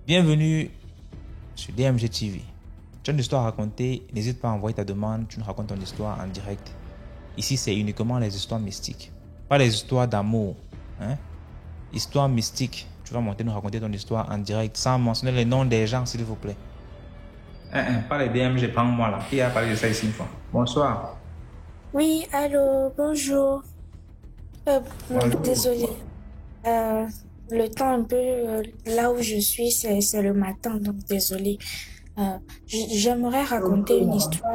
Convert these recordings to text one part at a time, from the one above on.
Bienvenue sur DMG TV. Tu as une histoire à raconter, n'hésite pas à envoyer ta demande, tu nous racontes ton histoire en direct. Ici, c'est uniquement les histoires mystiques, pas les histoires d'amour. Histoire mystique, tu vas monter nous raconter ton histoire en direct sans mentionner les noms des gens, s'il vous plaît. Pas les DMG, prends-moi là. Qui a parlé de ça ici une fois? Bonsoir. Oui, allô, bonjour. Désolée. Le temps un peu là où je suis, c'est le matin, donc désolée. J'aimerais raconter une histoire.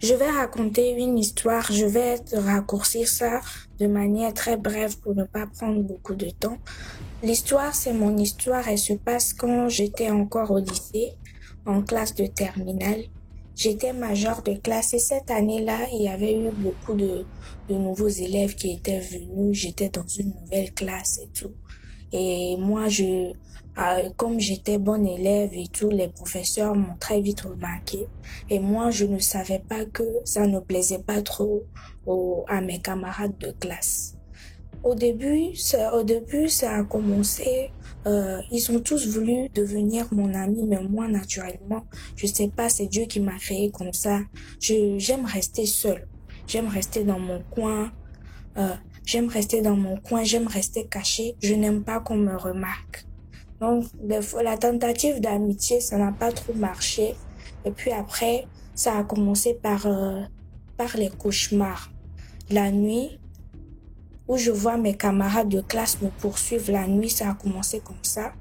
Je vais raconter une histoire. Je vais raccourcir ça de manière très brève pour ne pas prendre beaucoup de temps. L'histoire, c'est mon histoire. Elle se passe quand j'étais encore au lycée, en classe de terminale. J'étais majeure de classe et cette année-là, il y avait eu beaucoup de nouveaux élèves qui étaient venus. J'étais dans une nouvelle classe et tout. Et moi, comme j'étais bonne élève et tout, les professeurs m'ont très vite remarqué. Et moi, je ne savais pas que ça ne plaisait pas trop à mes camarades de classe. Au début, ça a commencé. Ils ont tous voulu devenir mon ami, mais moi, naturellement, je sais pas, c'est Dieu qui m'a créé comme ça. J'aime rester seule. J'aime rester dans mon coin. J'aime rester cachée. Je n'aime pas qu'on me remarque. Donc, des fois, la tentative d'amitié, ça n'a pas trop marché. Et puis après, ça a commencé par les cauchemars. La nuit, où je vois mes camarades de classe me poursuivre la nuit, ça a commencé comme ça.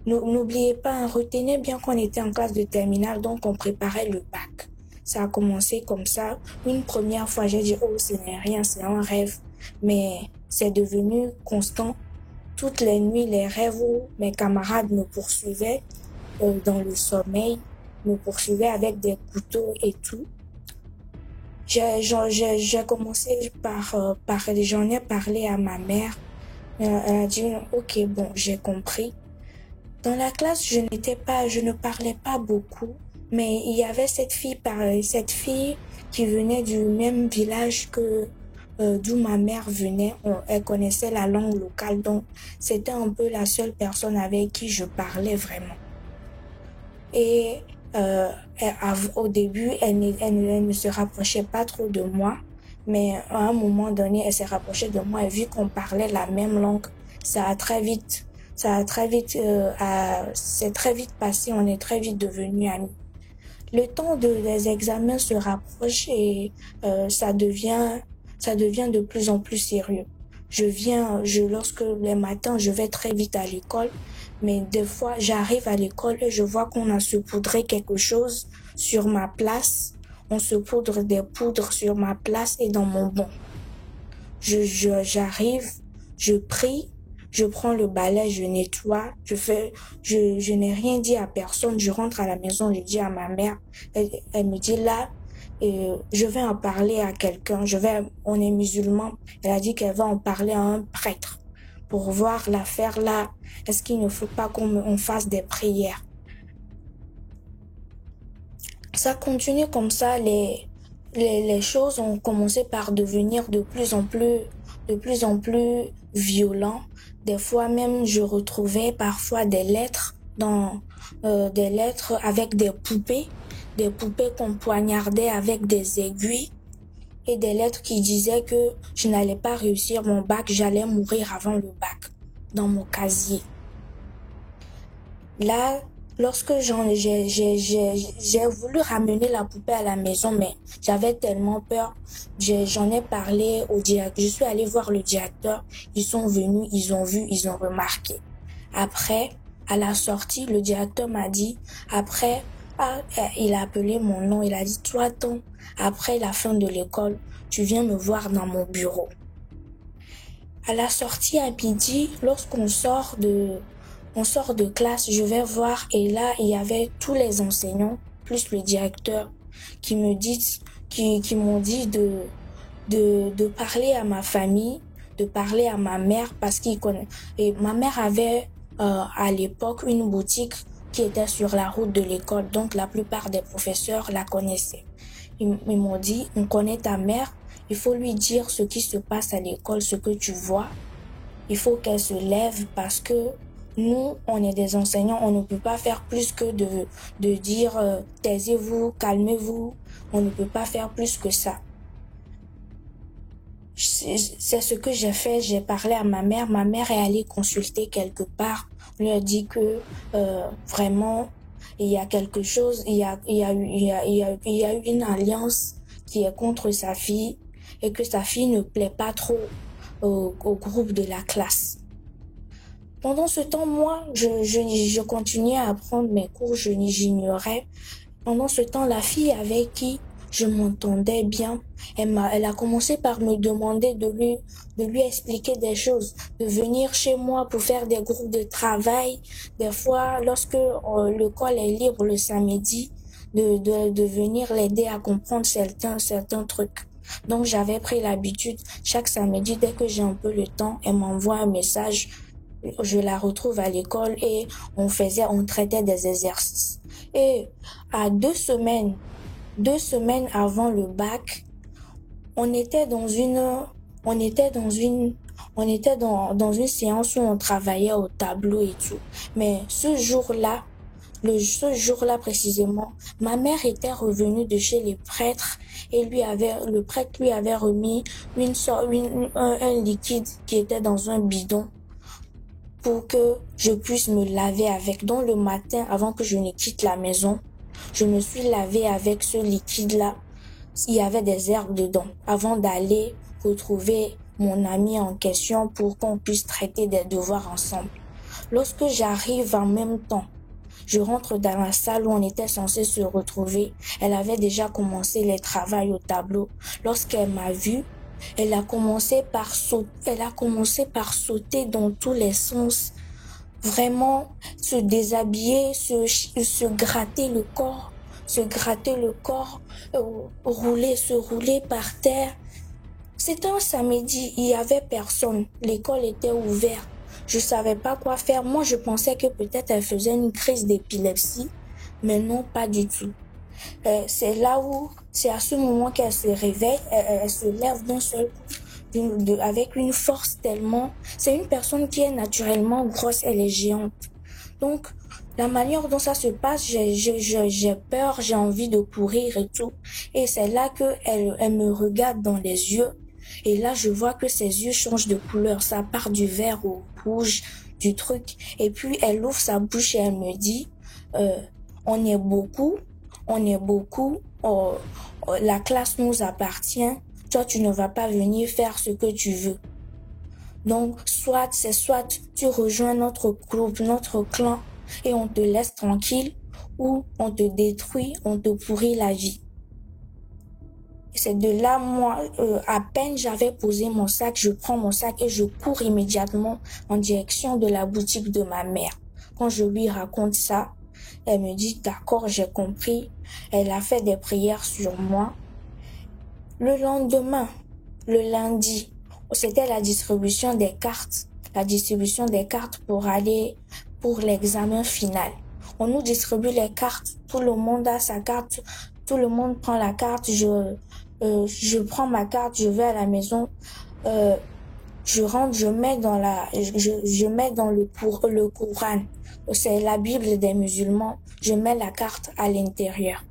N'oubliez pas, retenez bien qu'on était en classe de terminale, donc on préparait le bac. Ça a commencé comme ça. Une première fois, j'ai dit, oh, ce n'est rien, c'est un rêve. Mais c'est devenu constant. Toutes les nuits, les rêves où mes camarades me poursuivaient dans le sommeil, me poursuivaient avec des couteaux et tout. J'ai commencé j'en ai parlé à ma mère. Elle a dit, ok, bon, j'ai compris. Dans la classe, je ne parlais pas beaucoup, mais il y avait cette fille qui venait du même village d'où ma mère venait. Elle connaissait la langue locale, donc c'était un peu la seule personne avec qui je parlais vraiment. Et au début, elle ne se rapprochait pas trop de moi, mais à un moment donné, elle s'est rapprochée de moi et vu qu'on parlait la même langue, c'est très vite passé, on est très vite devenus amis. Le temps des examens se rapproche et ça devient de plus en plus sérieux. Lorsque les matins, je vais très vite à l'école, mais des fois, j'arrive à l'école et je vois qu'on a saupoudré quelque chose sur ma place. On saupoudre des poudres sur ma place et dans mon banc. J'arrive, je prie, je prends le balai, je nettoie, je n'ai rien dit à personne. Je rentre à la maison, je dis à ma mère, elle me dit là, je vais en parler à quelqu'un. On est musulman. Elle a dit qu'elle va en parler à un prêtre pour voir l'affaire là. Est-ce qu'il ne faut pas qu'on fasse des prières? Ça continue comme ça. Les choses ont commencé par devenir de plus en plus violents. Des fois même, je retrouvais parfois des lettres des lettres avec des poupées qu'on poignardait avec des aiguilles et des lettres qui disaient que je n'allais pas réussir mon bac, j'allais mourir avant le bac dans mon casier. Là, lorsque j'ai voulu ramener la poupée à la maison, mais j'avais tellement peur, j'en ai parlé au directeur. Je suis allée voir le directeur, ils sont venus, ils ont vu, ils ont remarqué. Après, à la sortie, le directeur m'a dit, il a appelé mon nom, il a dit, toi, après la fin de l'école, tu viens me voir dans mon bureau. À la sortie à midi, lorsqu'on sort de classe, je vais voir et là, il y avait tous les enseignants, plus le directeur, qui m'ont dit de parler à ma famille, de parler à ma mère parce qu'ils connaissent. Et ma mère avait à l'époque une boutique qui était sur la route de l'école, donc la plupart des professeurs la connaissaient. Ils m'ont dit, on connaît ta mère Il faut lui dire ce qui se passe à l'école, ce que tu vois. Il faut qu'elle se lève parce que nous, on est des enseignants, on ne peut pas faire plus que de dire taisez-vous, calmez-vous. On ne peut pas faire plus que ça. C'est ce que j'ai fait. J'ai parlé à ma mère. Ma mère est allée consulter quelque part. On lui a dit que vraiment, il y a quelque chose, il y a eu une alliance qui est contre sa fille et que sa fille ne plaît pas trop au groupe de la classe. Pendant ce temps, moi, je continuais à apprendre mes cours, j'ignorais. Pendant ce temps, la fille avec qui je m'entendais bien, elle a commencé par me demander de lui expliquer des choses, de venir chez moi pour faire des groupes de travail. Des fois, lorsque l'école est libre le samedi, de venir l'aider à comprendre certains trucs. Donc, j'avais pris l'habitude, chaque samedi, dès que j'ai un peu le temps, elle m'envoie un message. Je la retrouve à l'école et on traitait des exercices. Et à 2 semaines avant le bac, on était dans une séance où on travaillait au tableau et tout. Mais ce jour-là précisément, ma mère était revenue de chez les prêtres et le prêtre lui avait remis un liquide qui était dans un bidon pour que je puisse me laver avec. Donc le matin, avant que je ne quitte la maison, je me suis lavée avec ce liquide-là. Il y avait des herbes dedans avant d'aller retrouver mon ami en question pour qu'on puisse traiter des devoirs ensemble. Lorsque j'arrive en même temps, je rentre dans la salle où on était censé se retrouver. Elle avait déjà commencé les travaux au tableau. Lorsqu'elle m'a vue, elle a commencé par sauter dans tous les sens. Vraiment, se déshabiller, se gratter le corps, se rouler par terre. C'était un samedi, il y avait personne. L'école était ouverte. Je savais pas quoi faire. Moi, je pensais que peut-être elle faisait une crise d'épilepsie, mais non, pas du tout. C'est à ce moment qu'elle se réveille, elle se lève d'un seul coup, avec une force tellement. C'est une personne qui est naturellement grosse, elle est géante. Donc, la manière dont ça se passe, j'ai peur, j'ai envie de courir et tout. Et c'est là que elle me regarde dans les yeux. Et là, je vois que ses yeux changent de couleur. Ça part du vert au rouge, du truc. Et puis, elle ouvre sa bouche et elle me dit, on est beaucoup, la classe nous appartient. Toi, tu ne vas pas venir faire ce que tu veux. Donc, soit tu rejoins notre groupe, notre clan, et on te laisse tranquille, ou on te détruit, on te pourrit la vie. C'est de là, moi, à peine j'avais posé mon sac, je prends mon sac et je cours immédiatement en direction de la boutique de ma mère. Quand je lui raconte ça, elle me dit, d'accord, j'ai compris. Elle a fait des prières sur moi. Le lendemain, le lundi, c'était la distribution des cartes pour l'examen final. On nous distribue les cartes, tout le monde a sa carte, tout le monde prend la carte, je prends ma carte, je vais à la maison, je rentre, je mets dans le Coran. C'est la Bible des musulmans. Je mets la carte à l'intérieur.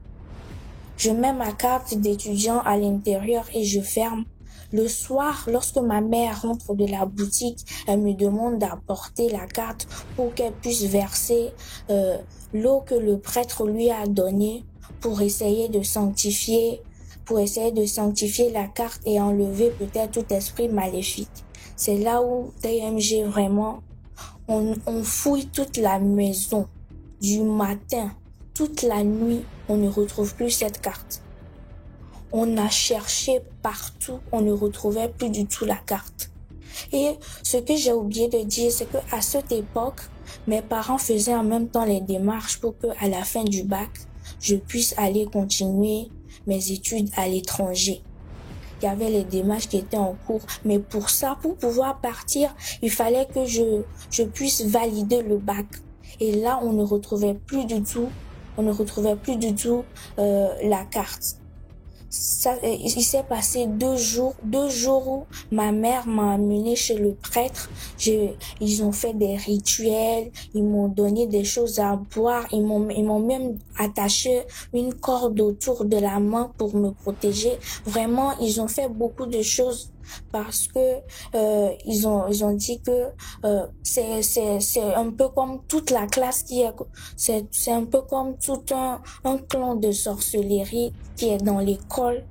Je mets ma carte d'étudiant à l'intérieur et je ferme. Le soir, lorsque ma mère rentre de la boutique, elle me demande d'apporter la carte pour qu'elle puisse verser l'eau que le prêtre lui a donnée pour essayer de sanctifier la carte et enlever peut-être tout esprit maléfique. C'est là où DMG vraiment, on fouille toute la maison du matin, toute la nuit, on ne retrouve plus cette carte. On a cherché partout, on ne retrouvait plus du tout la carte. Et ce que j'ai oublié de dire, c'est que à cette époque, mes parents faisaient en même temps les démarches pour que, à la fin du bac, je puisse aller continuer mes études à l'étranger. Il y avait les démarches qui étaient en cours, mais pour pouvoir partir, il fallait que je puisse valider le bac. Et là, on ne retrouvait plus du tout la carte. Il s'est passé 2 jours où ma mère m'a amené chez le prêtre. Ils ont fait des rituels, ils m'ont donné des choses à boire, ils m'ont même attaché une corde autour de la main pour me protéger. Vraiment, ils ont fait beaucoup de choses parce que ils ont dit que c'est un peu comme toute la classe c'est un peu comme tout un clan de sorcellerie qui est dans l'école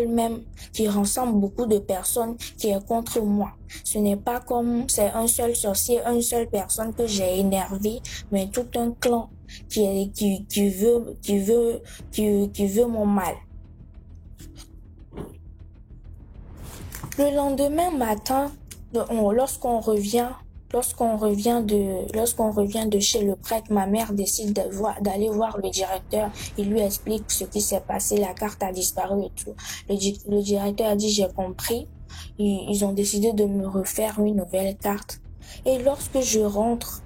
même, qui rassemble beaucoup de personnes, qui est contre moi. Ce n'est pas comme c'est un seul sorcier, une seule personne que j'ai énervé, mais tout un clan qui veut mon mal. Le lendemain matin, lorsqu'on revient de chez le prêtre, ma mère décide d'aller voir le directeur. Il lui explique ce qui s'est passé, la carte a disparu et tout. Le directeur a dit, j'ai compris. Ils ont décidé de me refaire une nouvelle carte. Et lorsque je rentre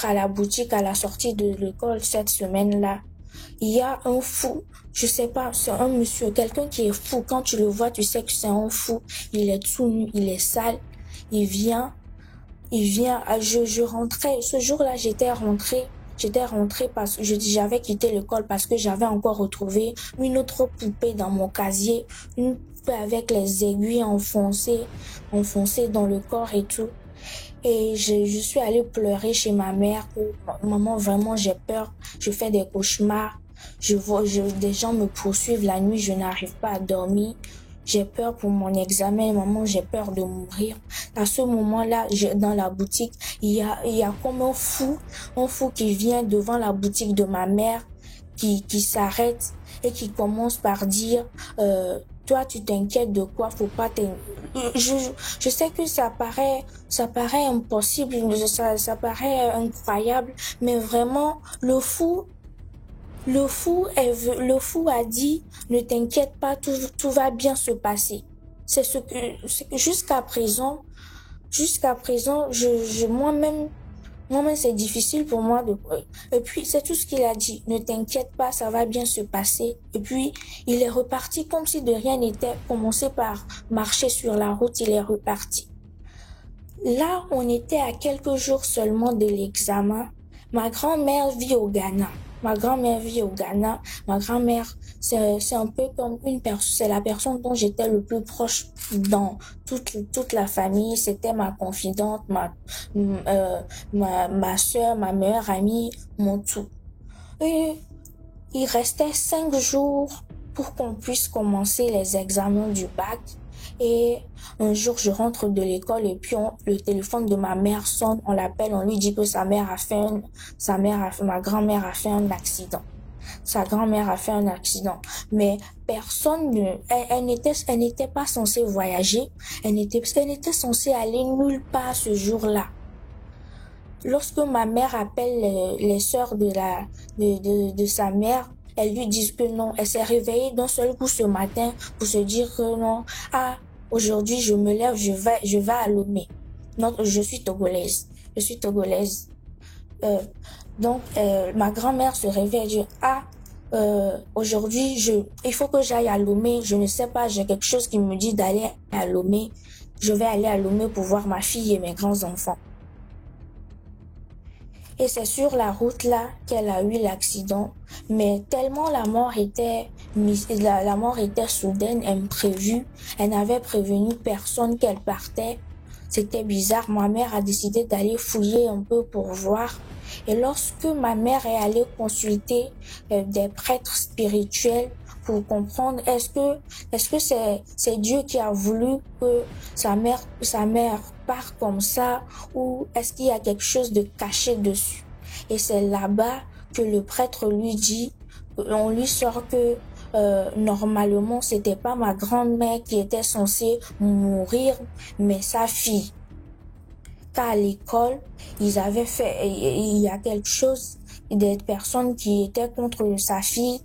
à la boutique à la sortie de l'école cette semaine-là, il y a un fou, je sais pas, c'est un monsieur, quelqu'un qui est fou. Quand tu le vois, tu sais que c'est un fou. Il est tout nu, il est sale. Il vient, je rentrais, ce jour-là, j'étais rentrée parce que j'avais quitté l'école parce que j'avais encore retrouvé une autre poupée dans mon casier, une poupée avec les aiguilles enfoncées dans le corps et tout. Et je suis allée pleurer chez ma mère. Maman, vraiment, j'ai peur. Je fais des cauchemars. Des gens me poursuivent la nuit. Je n'arrive pas à dormir. J'ai peur pour mon examen. Maman, j'ai peur de mourir. À ce moment-là, dans la boutique, il y a comme un fou qui vient devant la boutique de ma mère, qui s'arrête et qui commence par dire, toi, tu t'inquiètes de quoi? Faut pas je sais que ça paraît impossible, ça paraît incroyable, mais vraiment, le fou a dit, ne t'inquiète pas, tout va bien se passer. C'est que jusqu'à présent, moi-même, c'est difficile pour moi et puis, c'est tout ce qu'il a dit. Ne t'inquiète pas, ça va bien se passer. Et puis, il est reparti comme si de rien n'était. Commencé par marcher sur la route, il est reparti. Là, on était à quelques jours seulement de l'examen. Ma grand-mère vit au Ghana. Ma grand-mère, c'est un peu comme c'est la personne dont j'étais le plus proche dans toute la famille. C'était ma confidente, ma soeur, ma meilleure amie, mon tout. Et il restait 5 jours pour qu'on puisse commencer les examens du bac. Et un jour, je rentre de l'école et puis le téléphone de ma mère sonne, on l'appelle, on lui dit que ma grand-mère a fait un accident. Sa grand-mère a fait un accident. Mais elle n'était pas censée voyager. Elle était censée aller nulle part ce jour-là. Lorsque ma mère appelle les sœurs de sa mère, elles lui disent que non. Elle s'est réveillée d'un seul coup ce matin pour se dire que non. Ah, aujourd'hui je me lève, je vais à Lomé. Non, je suis togolaise. Donc ma grand-mère se réveille et dit aujourd'hui il faut que j'aille à Lomé. Je ne sais pas, j'ai quelque chose qui me dit d'aller à Lomé. Je vais aller à Lomé pour voir ma fille et mes grands-enfants. Et c'est sur la route là qu'elle a eu l'accident. Mais tellement la mort était soudaine, imprévue. Elle n'avait prévenu personne qu'elle partait. C'était bizarre. Ma mère a décidé d'aller fouiller un peu pour voir. Et lorsque ma mère est allée consulter des prêtres spirituels pour comprendre est-ce que c'est Dieu qui a voulu que sa mère part comme ça, ou est-ce qu'il y a quelque chose de caché dessus? Et c'est là-bas que le prêtre lui dit, on lui sort que normalement c'était pas ma grand-mère qui était censée mourir, mais sa fille. Car à l'école, il y a quelque chose, des personnes qui étaient contre sa fille,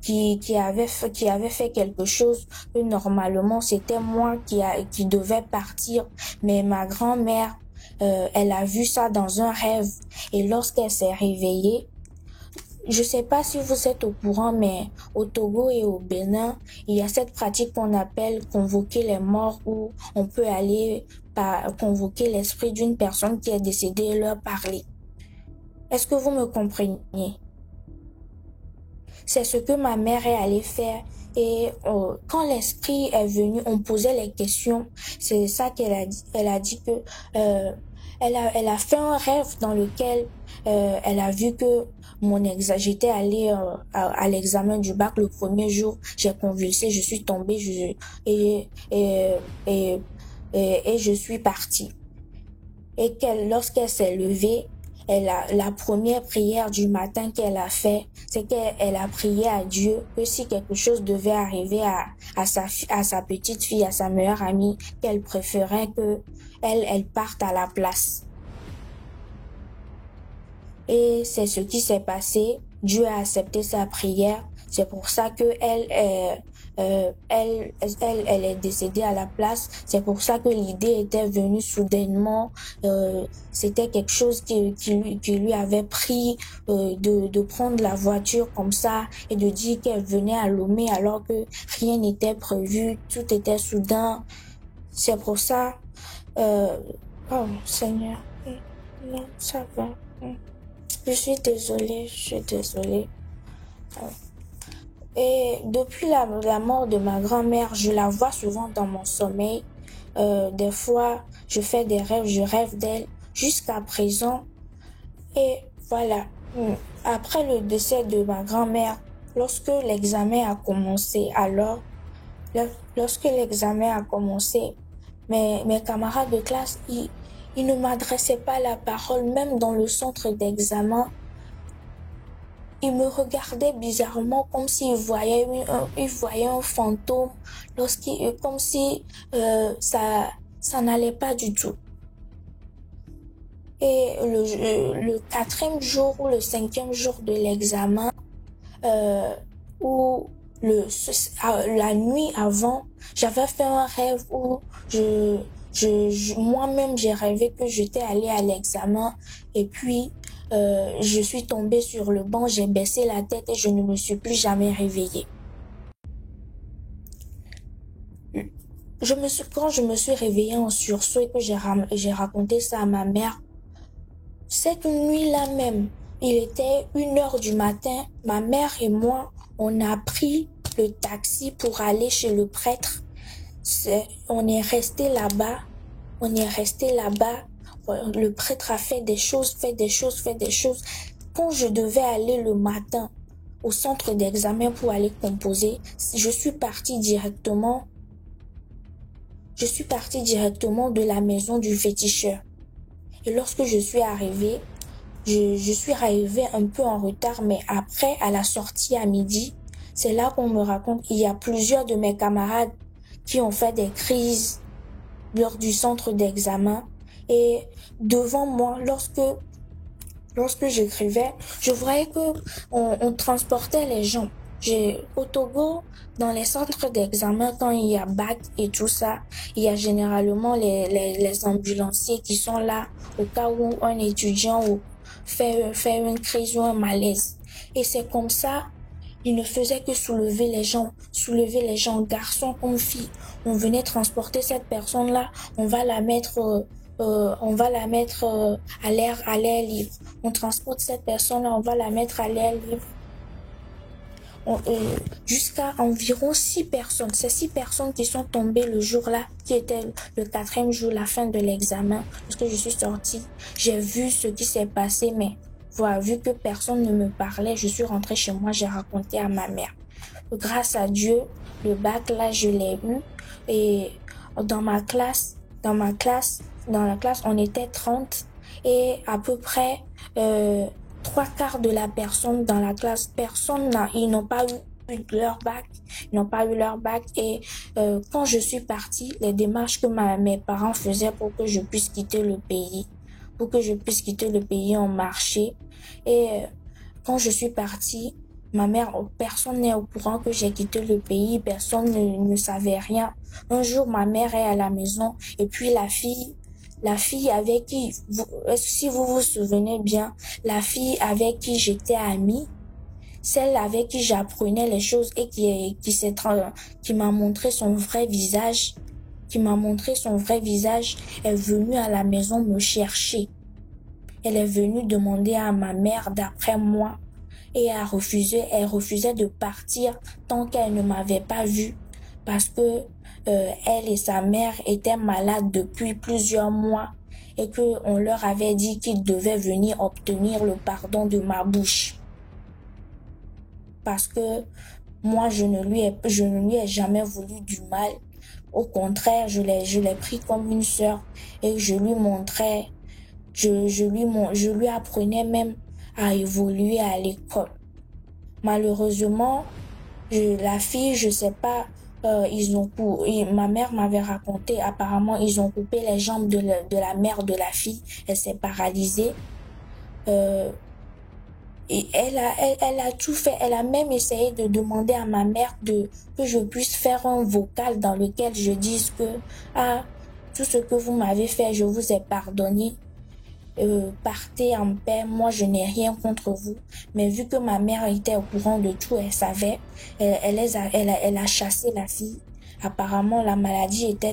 qui avait fait quelque chose que normalement c'était moi qui devais partir, mais ma grand-mère elle a vu ça dans un rêve, et lorsqu'elle s'est réveillée, Je sais pas si vous êtes au courant, mais au Togo et au Bénin, il y a cette pratique qu'on appelle convoquer les morts, où on peut aller convoquer l'esprit d'une personne qui est décédée et leur parler. Est-ce que vous me comprenez? C'est ce que ma mère est allée faire. Et quand l'esprit est venu, on posait les questions. C'est ça qu'elle a dit. Elle a dit que elle a fait un rêve dans lequel elle a vu que j'étais allée à l'examen du bac le premier jour. J'ai convulsé, je suis tombée, et, et, et, et je suis partie. Et lorsqu'elle s'est levée, la première prière du matin qu'elle a fait, c'est qu'elle a prié à Dieu que si quelque chose devait arriver à sa petite fille, à sa meilleure amie, qu'elle préférait que elle parte à la place. Et c'est ce qui s'est passé. Dieu a accepté sa prière. C'est pour ça que elle est décédée à la place. C'est pour ça que l'idée était venue soudainement. C'était quelque chose qui lui avait pris de prendre la voiture comme ça et de dire qu'elle venait à Lomé alors que rien n'était prévu. Tout était soudain. C'est pour ça. Oh Seigneur, non, ça va. Je suis désolée. Et depuis la mort de ma grand-mère, je la vois souvent dans mon sommeil. Des fois, je fais des rêves, je rêve d'elle jusqu'à présent. Et voilà, après le décès de ma grand-mère, lorsque l'examen a commencé, mes camarades de classe, ils ne m'adressaient pas la parole, même dans le centre d'examen. Ils me regardaient bizarrement, comme s'ils voyaient un fantôme, comme si ça n'allait pas du tout. Et le 4e jour ou le 5e jour de l'examen, ou la nuit avant, j'avais fait un rêve où moi-même j'ai rêvé que j'étais allée à l'examen et puis je suis tombée sur le banc, j'ai baissé la tête et je ne me suis plus jamais réveillée. Quand je me suis réveillée en sursaut et que j'ai raconté ça à ma mère, cette nuit-là même, il était 1h du matin, ma mère et moi, on a pris le taxi pour aller chez le prêtre. On est resté là-bas. Le prêtre a fait des choses. Quand je devais aller le matin au centre d'examen pour aller composer, je suis partie directement de la maison du féticheur. Et lorsque je suis arrivée, je suis arrivée un peu en retard, mais après, à la sortie à midi, c'est là qu'on me raconte qu'il y a plusieurs de mes camarades qui ont fait des crises lors du centre d'examen. Et devant moi, lorsque j'écrivais, je voyais que on transportait les gens. Au Togo, dans les centres d'examen, quand il y a bac et tout ça, il y a généralement les ambulanciers qui sont là au cas où un étudiant fait une crise ou un malaise. Et c'est comme ça, ils ne faisaient que soulever les gens, garçons comme filles. On venait transporter cette personne-là, on va la mettre à l'air libre. On transporte cette personne-là, on va la mettre à l'air libre. Jusqu'à environ 6 personnes. Ces 6 personnes qui sont tombées le jour-là, qui était le 4e jour, la fin de l'examen. Lorsque je suis sortie, j'ai vu ce qui s'est passé, mais voilà, vu que personne ne me parlait, je suis rentrée chez moi, j'ai raconté à ma mère. Grâce à Dieu, le bac là, je l'ai eu. Et dans la classe, on était 30 et à peu près 3/4 de la personne dans la classe, ils n'ont pas eu leur bac. Et quand je suis partie, les démarches que mes parents faisaient pour que je puisse quitter le pays, ont marché. Et quand je suis partie, ma mère, personne n'est au courant que j'ai quitté le pays, personne ne savait rien. Un jour, ma mère est à la maison et puis la fille avec qui, si vous vous souvenez bien, la fille avec qui j'étais amie, celle avec qui j'apprenais les choses et qui m'a montré son vrai visage, est venue à la maison me chercher. Elle est venue demander à ma mère d'après moi et elle refusait de partir tant qu'elle ne m'avait pas vue parce que elle et sa mère étaient malades depuis plusieurs mois et que on leur avait dit qu'ils devaient venir obtenir le pardon de ma bouche. Parce que moi, je ne lui ai jamais voulu du mal. Au contraire, je l'ai pris comme une sœur et je lui montrais, je lui apprenais même à évoluer à l'école. Malheureusement, la fille, je sais pas, ma mère m'avait raconté, apparemment, ils ont coupé les jambes de la mère de la fille. Elle s'est paralysée. Et elle a tout fait. Elle a même essayé de demander à ma mère que je puisse faire un vocal dans lequel je dise que, tout ce que vous m'avez fait, je vous ai pardonné. Partez en paix, moi je n'ai rien contre vous. Mais vu que ma mère était au courant de tout, elle savait, elle a chassé la fille. Apparemment, la maladie de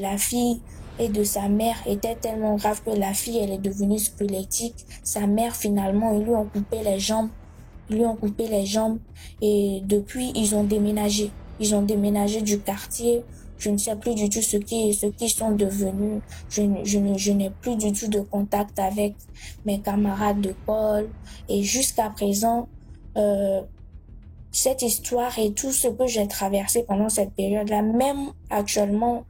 la fille et de sa mère était tellement grave que la fille, elle est devenue squelettique. Sa mère, finalement, ils lui ont coupé les jambes. Et depuis, ils ont déménagé. Ils ont déménagé du quartier. Je ne sais plus du tout ce qu'ils sont devenus. Je n'ai plus du tout de contact avec mes camarades de Paul. Et jusqu'à présent, cette histoire et tout ce que j'ai traversé pendant cette période-là, même actuellement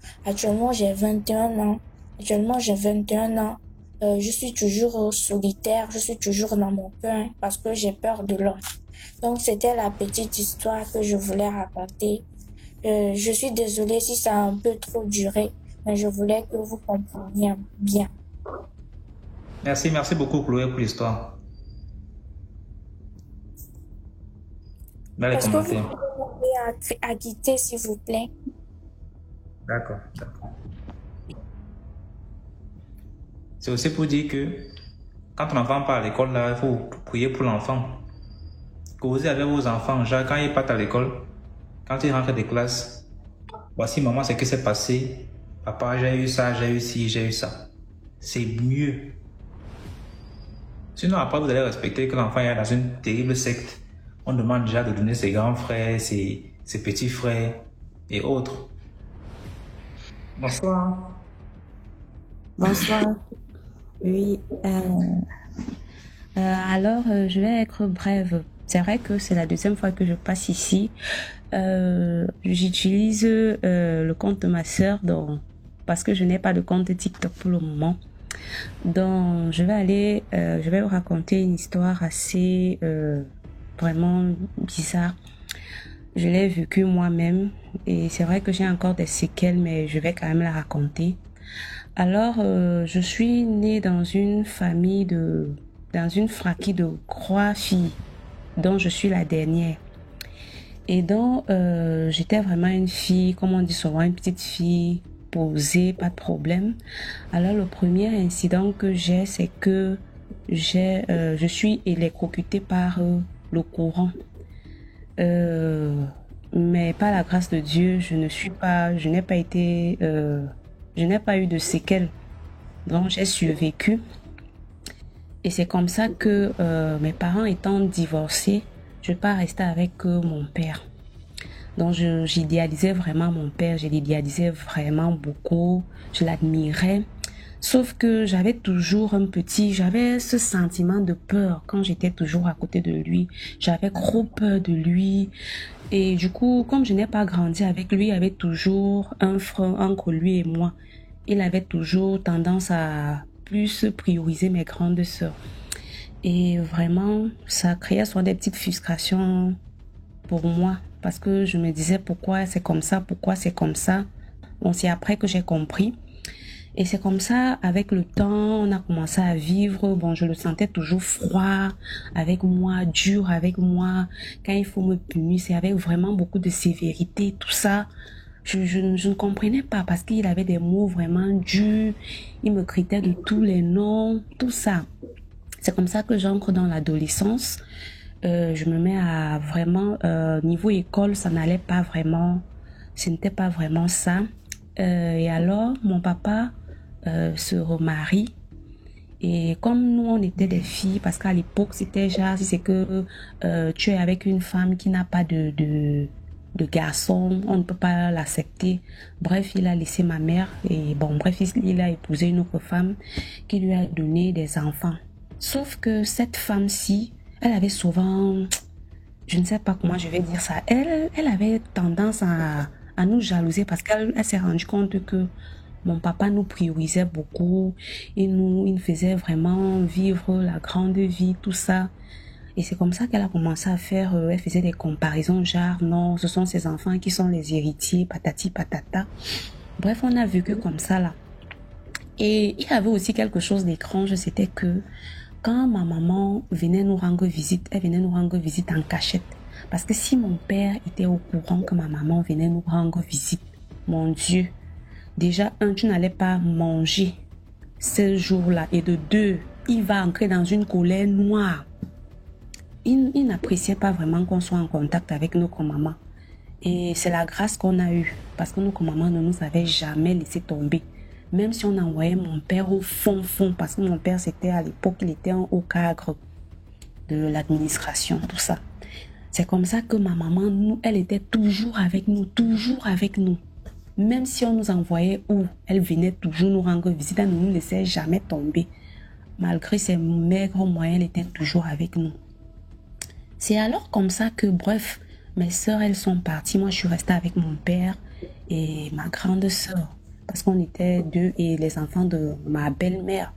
j'ai 21 ans. Je suis toujours solitaire, je suis toujours dans mon coin parce que j'ai peur de l'autre. Donc c'était la petite histoire que je voulais raconter. Je suis désolée si ça a un peu trop duré, mais je voulais que vous compreniez bien. Merci beaucoup Chloé pour l'histoire. Dans les Est-ce que commentaires. vous pouvez demander à quitter, s'il vous plaît? D'accord. C'est aussi pour dire que quand ton enfant part à l'école, là, il faut prier pour l'enfant. Causez avec vos enfants. Genre, quand ils partent à l'école, quand ils rentrent des classes, voici maman, ce qui s'est passé. Papa, j'ai eu ça, j'ai eu ci, j'ai eu ça. C'est mieux. Sinon, après, vous allez respecter que l'enfant est dans une terrible secte. On demande déjà de donner ses grands frères, ses petits frères et autres. Bonsoir. Bonsoir. Oui. Alors, je vais être brève. C'est vrai que c'est la deuxième fois que je passe ici. J'utilise le compte de ma sœur parce que je n'ai pas de compte TikTok pour le moment. Donc, je vais vous raconter une histoire assez vraiment bizarre. Je l'ai vécue moi-même et c'est vrai que j'ai encore des séquelles, mais je vais quand même la raconter. Alors, je suis née dans une fratrie de 3 filles, dont je suis la dernière. Et donc, j'étais vraiment une fille, comme on dit souvent, une petite fille posée, pas de problème. Alors, le premier incident que j'ai, c'est que je suis électrocutée par le courant. Mais par la grâce de Dieu, je n'ai pas eu de séquelles. Donc, j'ai survécu. Et c'est comme ça que mes parents étant divorcés, je ne vais pas rester avec mon père. Donc, j'idéalisais vraiment mon père, je l'idéalisais vraiment beaucoup, je l'admirais. Sauf que j'avais ce sentiment de peur quand j'étais toujours à côté de lui. J'avais trop peur de lui. Et du coup, comme je n'ai pas grandi avec lui, il y avait toujours un frein entre lui et moi. Il avait toujours tendance à plus prioriser mes grandes sœurs. Et vraiment, ça créait souvent des petites frustrations pour moi. Parce que je me disais pourquoi c'est comme ça. Bon, c'est après que j'ai compris. Et c'est comme ça, avec le temps, on a commencé à vivre. Bon, je le sentais toujours froid avec moi, dur avec moi. Quand il faut me punir, c'est avec vraiment beaucoup de sévérité, tout ça. Je ne comprenais pas parce qu'il avait des mots vraiment durs. Il me criait de tous les noms, tout ça. C'est comme ça que j'entre dans l'adolescence. Je me mets à vraiment... niveau école, ça n'allait pas vraiment... Ce n'était pas vraiment ça. Et alors, mon papa se remarie. Et comme nous, on était des filles, parce qu'à l'époque, c'était genre, si c'est que tu es avec une femme qui n'a pas de garçon, on ne peut pas l'accepter. Bref, il a laissé ma mère et bon, bref, il a épousé une autre femme qui lui a donné des enfants. Sauf que cette femme-ci, elle avait souvent, je ne sais pas comment je vais dire ça, elle avait tendance à nous jalouser parce qu'elle s'est rendue compte que mon papa nous priorisait beaucoup, il nous faisait vraiment vivre la grande vie, tout ça. Et c'est comme ça qu'elle a commencé à faire, elle faisait des comparaisons, genre non, ce sont ses enfants qui sont les héritiers, patati patata. Bref, on a vécu comme ça là. Et il y avait aussi quelque chose d'étrange, c'était que quand ma maman venait nous rendre visite, elle venait nous rendre visite en cachette. Parce que si mon père était au courant que ma maman venait nous rendre visite, mon Dieu, déjà, tu n'allais pas manger ce jour-là. Et de deux, il va entrer dans une colère noire. Il n'appréciait pas vraiment qu'on soit en contact avec notre maman. Et c'est la grâce qu'on a eue. Parce que notre maman ne nous avait jamais laissé tomber. Même si on envoyait mon père au fond. Parce que mon père, c'était à l'époque, il était en haut cadre de l'administration, tout ça. C'est comme ça que ma maman, elle était toujours avec nous, toujours avec nous. Même si on nous envoyait où, elle venait toujours nous rendre visite, elle ne nous laissait jamais tomber. Malgré ses maigres moyens, elle était toujours avec nous. C'est alors comme ça que, bref, mes sœurs, elles sont parties. Moi, je suis restée avec mon père et ma grande sœur. Parce qu'on était deux et les enfants de ma belle-mère.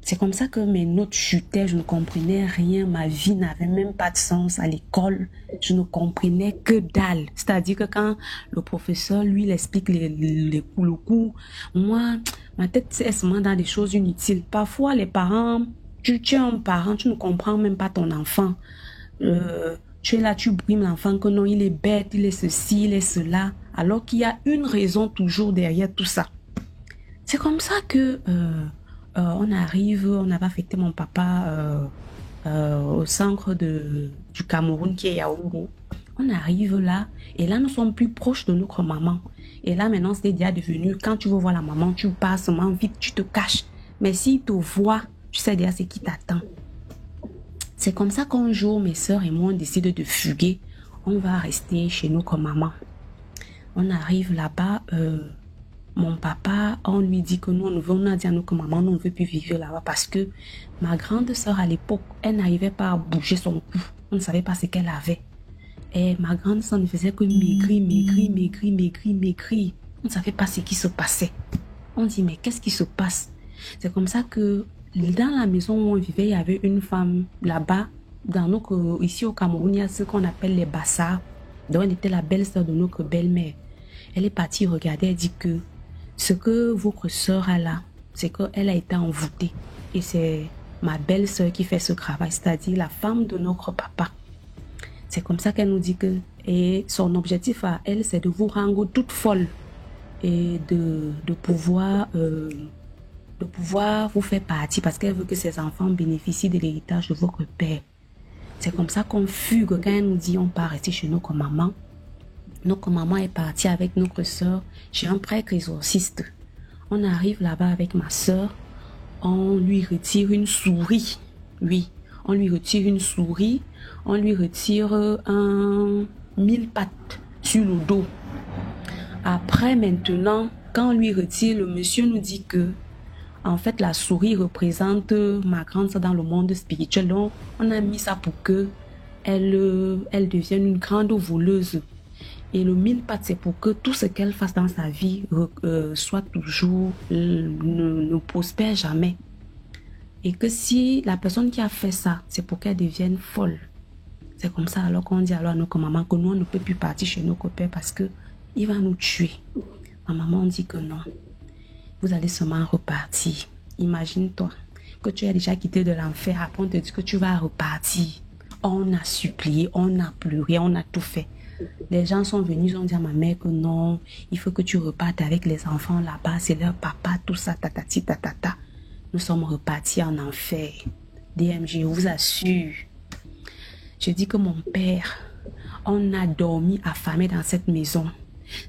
C'est comme ça que mes notes chutaient, je ne comprenais rien, ma vie n'avait même pas de sens à l'école, je ne comprenais que dalle. C'est-à-dire que quand le professeur, lui, il explique le cours, moi, ma tête est seulement dans des choses inutiles. Parfois, les parents, tu es un parent, tu ne comprends même pas ton enfant. Tu es là, tu brimes l'enfant que non, il est bête, il est ceci, il est cela, alors qu'il y a une raison toujours derrière tout ça. C'est comme ça que... on avait affecté mon papa au centre du Cameroun qui est Yaoundé. On arrive là et là nous sommes plus proches de notre maman. Et là maintenant c'est déjà devenu, quand tu veux voir la maman, tu passes seulement vite, tu te caches. Mais s'il te voit, tu sais déjà ce qui t'attend. C'est comme ça qu'un jour mes soeurs et moi on décide de fuguer. On va rester chez notre maman. On arrive là-bas, mon papa, on lui dit que nous, on a dit à nous que maman, nous ne veut plus vivre là-bas parce que ma grande sœur à l'époque, elle n'arrivait pas à bouger son cou. On ne savait pas ce qu'elle avait. Et ma grande sœur ne faisait que maigrir. On ne savait pas ce qui se passait. On dit, mais qu'est-ce qui se passe? C'est comme ça que dans la maison où on vivait, il y avait une femme là-bas. Ici au Cameroun, il y a ce qu'on appelle les bassards. Donc, elle était la belle-sœur de notre belle-mère. Elle est partie regarder, elle dit que ce que votre sœur a là, c'est qu'elle a été envoûtée. Et c'est ma belle-sœur qui fait ce travail, c'est-à-dire la femme de notre papa. C'est comme ça qu'elle nous dit que... Et son objectif à elle, c'est de vous rendre toute folle. Et de pouvoir vous faire partie, parce qu'elle veut que ses enfants bénéficient de l'héritage de votre père. C'est comme ça qu'on fugue quand elle nous dit on part rester chez notre maman. Notre maman est partie avec notre soeur chez un prêtre exorciste. On arrive là-bas avec ma soeur. On lui retire une souris. Oui, on lui retire une souris. On lui retire un 1000 pattes sur le dos. Après, maintenant, quand on lui retire, le monsieur nous dit que en fait, la souris représente ma grande sœur dans le monde spirituel. Donc, on a mis ça pour que elle devienne une grande voleuse. Et le 1000 pattes, c'est pour que tout ce qu'elle fasse dans sa vie soit toujours, ne prospère jamais. Et que si la personne qui a fait ça, c'est pour qu'elle devienne folle. C'est comme ça alors qu'on dit alors à notre maman que nous, on ne peut plus partir chez notre père parce que il va nous tuer. Ma maman dit que non. Vous allez seulement repartir. Imagine-toi que tu as déjà quitté de l'enfer. Après, on te dit que tu vas repartir. On a supplié, on a pleuré, on a tout fait. Les gens sont venus, ils ont dit à ma mère que non, il faut que tu repartes avec les enfants là-bas. C'est leur papa, tout ça, tatati, tatata. Nous sommes repartis en enfer. DM, je vous assure. Je dis que mon père, on a dormi affamé dans cette maison.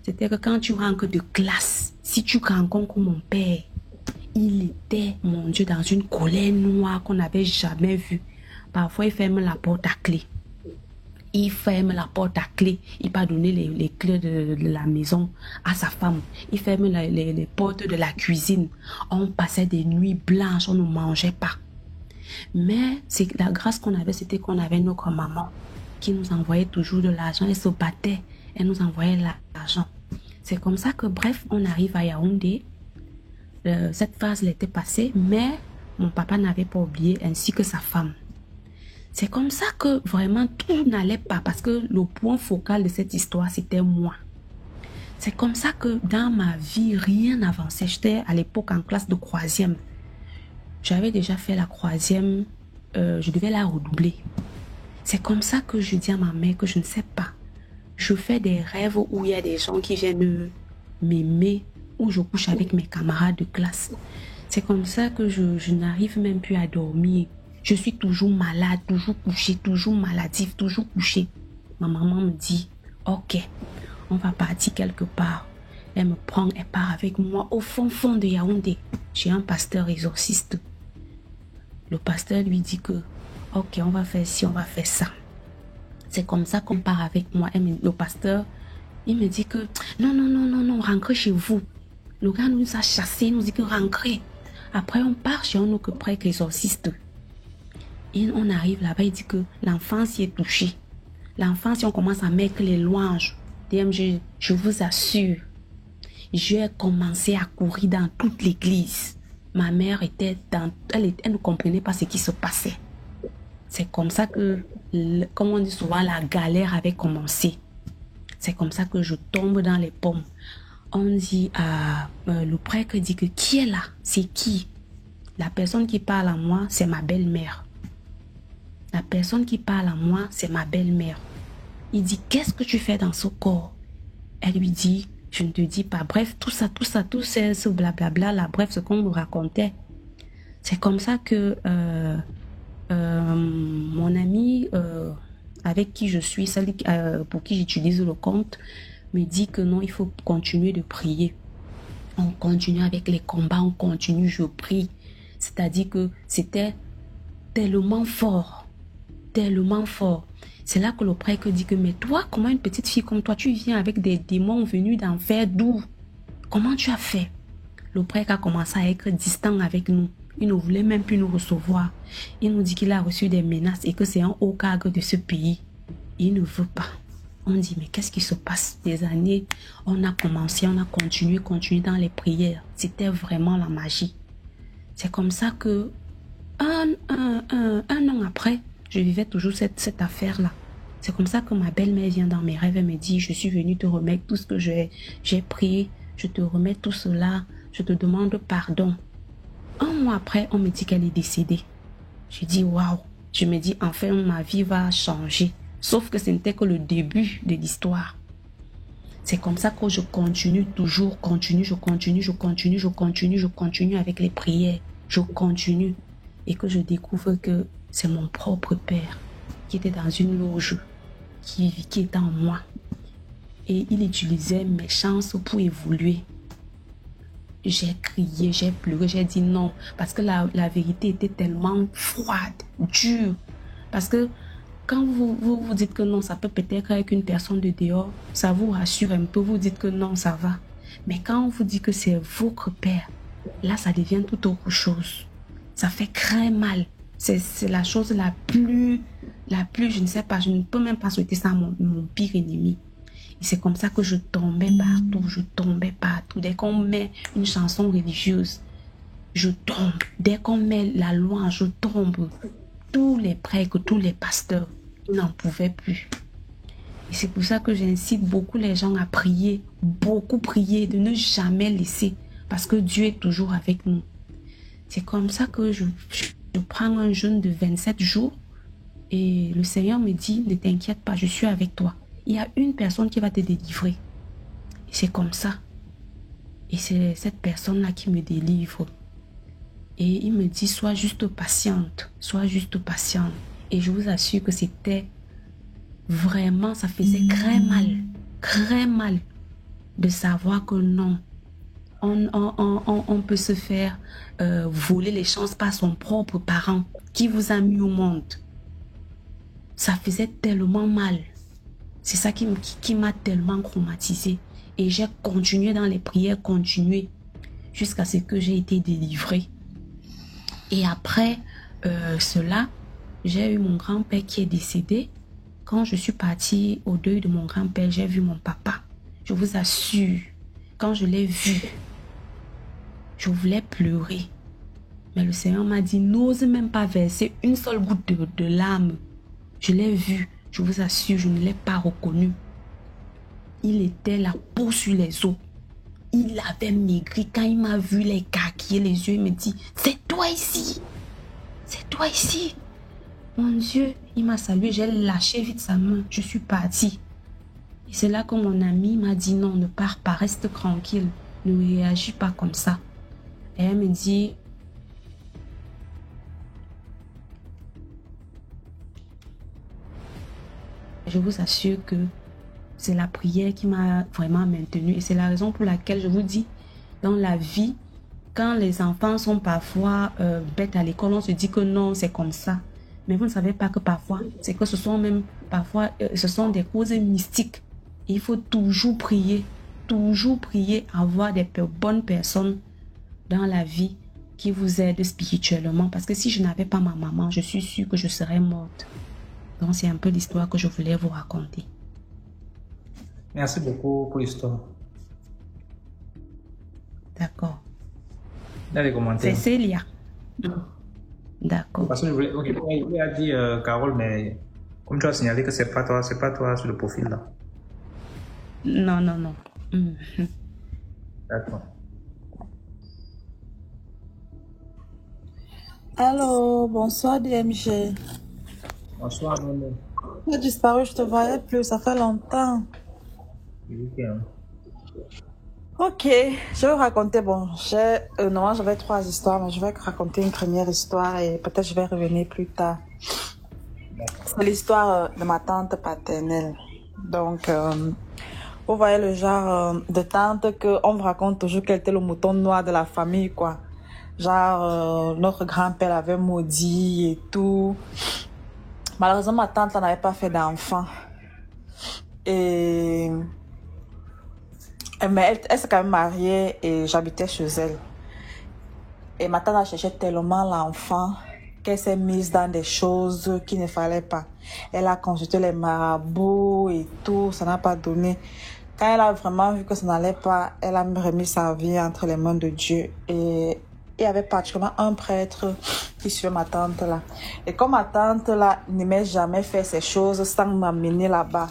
C'était que quand tu rentres de classe, si tu rencontres mon père, il était, mon Dieu, dans une colère noire qu'on n'avait jamais vue. Parfois, il ferme la porte à clé. Il ferme la porte à clé. Il va donner les clés de la maison à sa femme. Il ferme les portes de la cuisine. On passait des nuits blanches, on ne mangeait pas. Mais la grâce qu'on avait, c'était qu'on avait notre maman qui nous envoyait toujours de l'argent. Elle se battait, elle nous envoyait l'argent. C'est comme ça que, bref, on arrive à Yaoundé. Cette phase l'était passée, mais mon papa n'avait pas oublié, ainsi que sa femme. C'est comme ça que vraiment tout n'allait pas, parce que le point focal de cette histoire, c'était moi. C'est comme ça que dans ma vie, rien n'avançait. J'étais à l'époque en classe de 3e. J'avais déjà fait la 3e, je devais la redoubler. C'est comme ça que je dis à ma mère que je ne sais pas. Je fais des rêves où il y a des gens qui viennent m'aimer, où je couche avec mes camarades de classe. C'est comme ça que je n'arrive même plus à dormir. Je suis toujours malade, toujours couchée, toujours maladive, toujours couchée. Ma maman me dit, ok, on va partir quelque part. Elle me prend, elle part avec moi au fond de Yaoundé. J'ai un pasteur exorciste. Le pasteur lui dit que, ok, on va faire ci, on va faire ça. C'est comme ça qu'on part avec moi. Le pasteur, il me dit que, non, rentrez chez vous. Le gars nous a chassés, il nous dit que rentrez. Après, on part chez un autre prêtre exorciste. Et on arrive là-bas, il dit que l'enfant s'y est touché. L'enfant, si on commence à mettre les louanges, je vous assure, j'ai commencé à courir dans toute l'église. Ma mère était elle ne comprenait pas ce qui se passait. C'est comme ça que, comme on dit souvent, la galère avait commencé. C'est comme ça que je tombe dans les pommes. On dit le prêtre dit que qui est là? C'est qui? La personne qui parle à moi, c'est ma belle-mère. La personne qui parle à moi, c'est ma belle-mère. Il dit, qu'est-ce que tu fais dans ce corps? Elle lui dit, je ne te dis pas. Bref, tout ce blablabla, là, bref, ce qu'on nous racontait. C'est comme ça que mon ami avec qui je suis, celle pour qui j'utilise le compte, me dit que non, il faut continuer de prier. On continue avec les combats, on continue, je prie. C'est-à-dire que c'était tellement fort. Tellement fort. C'est là que le prêtre dit que, mais toi, comment une petite fille comme toi, tu viens avec des démons venus d'enfer, d'où? Comment tu as fait? Le prêtre a commencé à être distant avec nous. Il ne voulait même plus nous recevoir. Il nous dit qu'il a reçu des menaces et que c'est un haut cadre de ce pays. Il ne veut pas. On dit, mais qu'est-ce qui se passe? Des années, on a commencé, on a continué dans les prières. C'était vraiment la magie. C'est comme ça que, un an après, je vivais toujours cette affaire-là. C'est comme ça que ma belle-mère vient dans mes rêves et me dit, je suis venue te remettre tout ce que j'ai pris, je te remets tout cela, je te demande pardon. Un mois après, on me dit qu'elle est décédée. Je dis, waouh, je me dis, enfin, ma vie va changer. Sauf que ce n'était que le début de l'histoire. C'est comme ça que je continue toujours, je continue avec les prières. Je continue. Et que je découvre que c'est mon propre père qui était dans une loge, qui était en moi. Et il utilisait mes chances pour évoluer. J'ai crié, j'ai pleuré, j'ai dit non. Parce que la vérité était tellement froide, dure. Parce que quand vous dites que non, ça peut peut-être avec une personne de dehors, ça vous rassure un peu, vous dites que non, ça va. Mais quand on vous dit que c'est votre père, là, ça devient tout autre chose. Ça fait très mal. C'est la chose la plus, je ne sais pas, je ne peux même pas souhaiter ça à mon pire ennemi. Et c'est comme ça que je tombais partout. Dès qu'on met une chanson religieuse, je tombe. Dès qu'on met la loi, je tombe. Tous les prêtres, tous les pasteurs, ils n'en pouvaient plus. Et c'est pour ça que j'incite beaucoup les gens à prier, beaucoup prier, de ne jamais laisser, parce que Dieu est toujours avec nous. C'est comme ça que je prends un jeûne de 27 jours et le Seigneur me dit, ne t'inquiète pas, je suis avec toi. Il y a une personne qui va te délivrer. Et c'est comme ça. Et c'est cette personne-là qui me délivre. Et il me dit, sois juste patiente, sois juste patiente. Et je vous assure que c'était vraiment, ça faisait très mal de savoir que non, on peut se faire voler les chances par son propre parent qui vous a mis au monde. Ça faisait tellement mal. C'est ça qui m'a tellement traumatisée. Et j'ai continué dans les prières, continué jusqu'à ce que j'ai été délivrée. Et après cela, j'ai eu mon grand-père qui est décédé. Quand je suis partie au deuil de mon grand-père, j'ai vu mon papa. Je vous assure, quand je l'ai vu, je voulais pleurer. Mais le Seigneur m'a dit, n'ose même pas verser une seule goutte de larmes. Je l'ai vu, je vous assure, je ne l'ai pas reconnu. Il était la peau sur les os. Il avait maigri. Quand il m'a vu les écarquiller les yeux, il me dit, c'est toi ici. C'est toi ici. Mon Dieu, il m'a salué, j'ai lâché vite sa main. Je suis partie. Et c'est là que mon ami m'a dit, non, ne pars pas, reste tranquille. Ne réagis pas comme ça. Et elle me dit, je vous assure que c'est la prière qui m'a vraiment maintenue. Et c'est la raison pour laquelle je vous dis, dans la vie, quand les enfants sont parfois bêtes à l'école, on se dit que non, c'est comme ça. Mais vous ne savez pas que parfois, c'est que ce sont même, parfois, ce sont des causes mystiques. Et il faut toujours prier, avoir des bonnes personnes dans la vie qui vous aident spirituellement. Parce que si je n'avais pas ma maman, je suis sûre que je serais morte. Donc c'est un peu l'histoire que je voulais vous raconter. Merci beaucoup pour l'histoire. D'accord. Dans les commentaires. C'est Célia. D'accord. Parce que je voulais, il a dit Carole, mais comme tu as signalé que c'est pas toi sur le profil là. Non. D'accord. Allô, bonsoir DMG. Bonsoir, Maman. Tu as disparu, je te voyais plus, ça fait longtemps. Ok, je vais raconter, normalement j'avais 3 histoires, mais je vais raconter une première histoire et peut-être je vais revenir plus tard. C'est l'histoire de ma tante paternelle. Donc, vous voyez le genre de tante qu'on me raconte toujours qu'elle était le mouton noir de la famille, quoi. Genre, notre grand-père avait maudit et tout. Malheureusement, ma tante n'avait pas fait d'enfant. Mais elle s'est quand même mariée et j'habitais chez elle. Et ma tante a cherché tellement l'enfant qu'elle s'est mise dans des choses qu'il ne fallait pas. Elle a consulté les marabouts et tout, ça n'a pas donné. Quand elle a vraiment vu que ça n'allait pas, elle a remis sa vie entre les mains de Dieu. Et il y avait particulièrement un prêtre qui suivait ma tante là. Et comme ma tante là n'aimait jamais faire ces choses sans m'amener là-bas.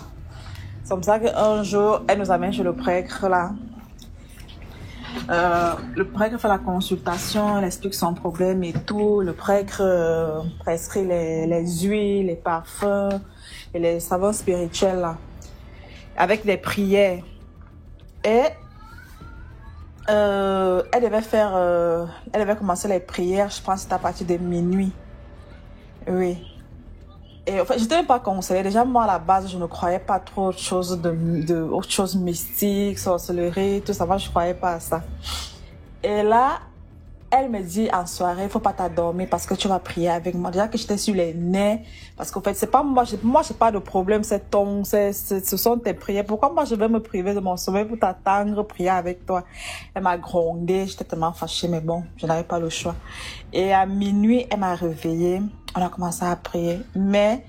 C'est comme ça qu'un jour, elle nous amène chez le prêtre là. Le prêtre fait la consultation, elle explique son problème et tout. Le prêtre prescrit les huiles, les parfums et les savons spirituels là. Avec des prières. Et elle devait commencer les prières, je pense, à partir de minuit. Oui. Et en fait, je n'étais même pas conseillée. Déjà, moi, à la base, je ne croyais pas trop autre chose autre chose mystique, sorcellerie, tout ça. Moi, je ne croyais pas à ça. Et là, elle me dit en soirée, il ne faut pas t'endormir parce que tu vas prier avec moi. Déjà que j'étais sur les nerfs, parce qu'en fait, c'est pas moi, j'ai pas de problème, ce sont tes prières. Pourquoi moi, je vais me priver de mon sommeil pour t'attendre, prier avec toi? Elle m'a grondé, j'étais tellement fâchée, mais bon, je n'avais pas le choix. Et à minuit, elle m'a réveillée, on a commencé à prier. Mais,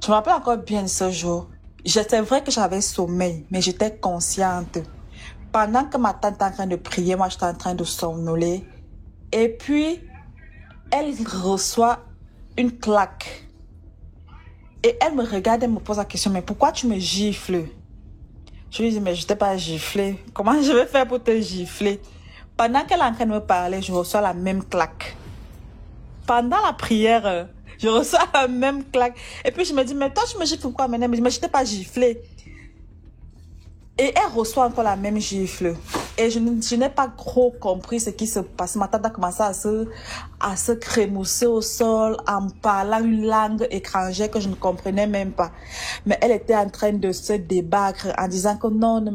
je me rappelle encore bien de ce jour. C'est vrai que j'avais sommeil, mais j'étais consciente. Pendant que ma tante était en train de prier, moi, j'étais en train de somnoler. Et puis, elle reçoit une claque. Et elle me regarde et me pose la question, mais pourquoi tu me gifles? Je lui dis, mais je t'ai pas giflé. Comment je vais faire pour te gifler? Pendant qu'elle est en train de me parler, je reçois la même claque. Pendant la prière, je reçois la même claque. Et puis je me dis, mais toi tu me gifles pourquoi maintenant? Mais je t'ai pas giflé. Et elle reçoit encore la même gifle. Et je n'ai pas trop compris ce qui se passe. Ma tante a commencé à se crémousser au sol en parlant une langue étrangère que je ne comprenais même pas. Mais elle était en train de se débattre en disant que non, ne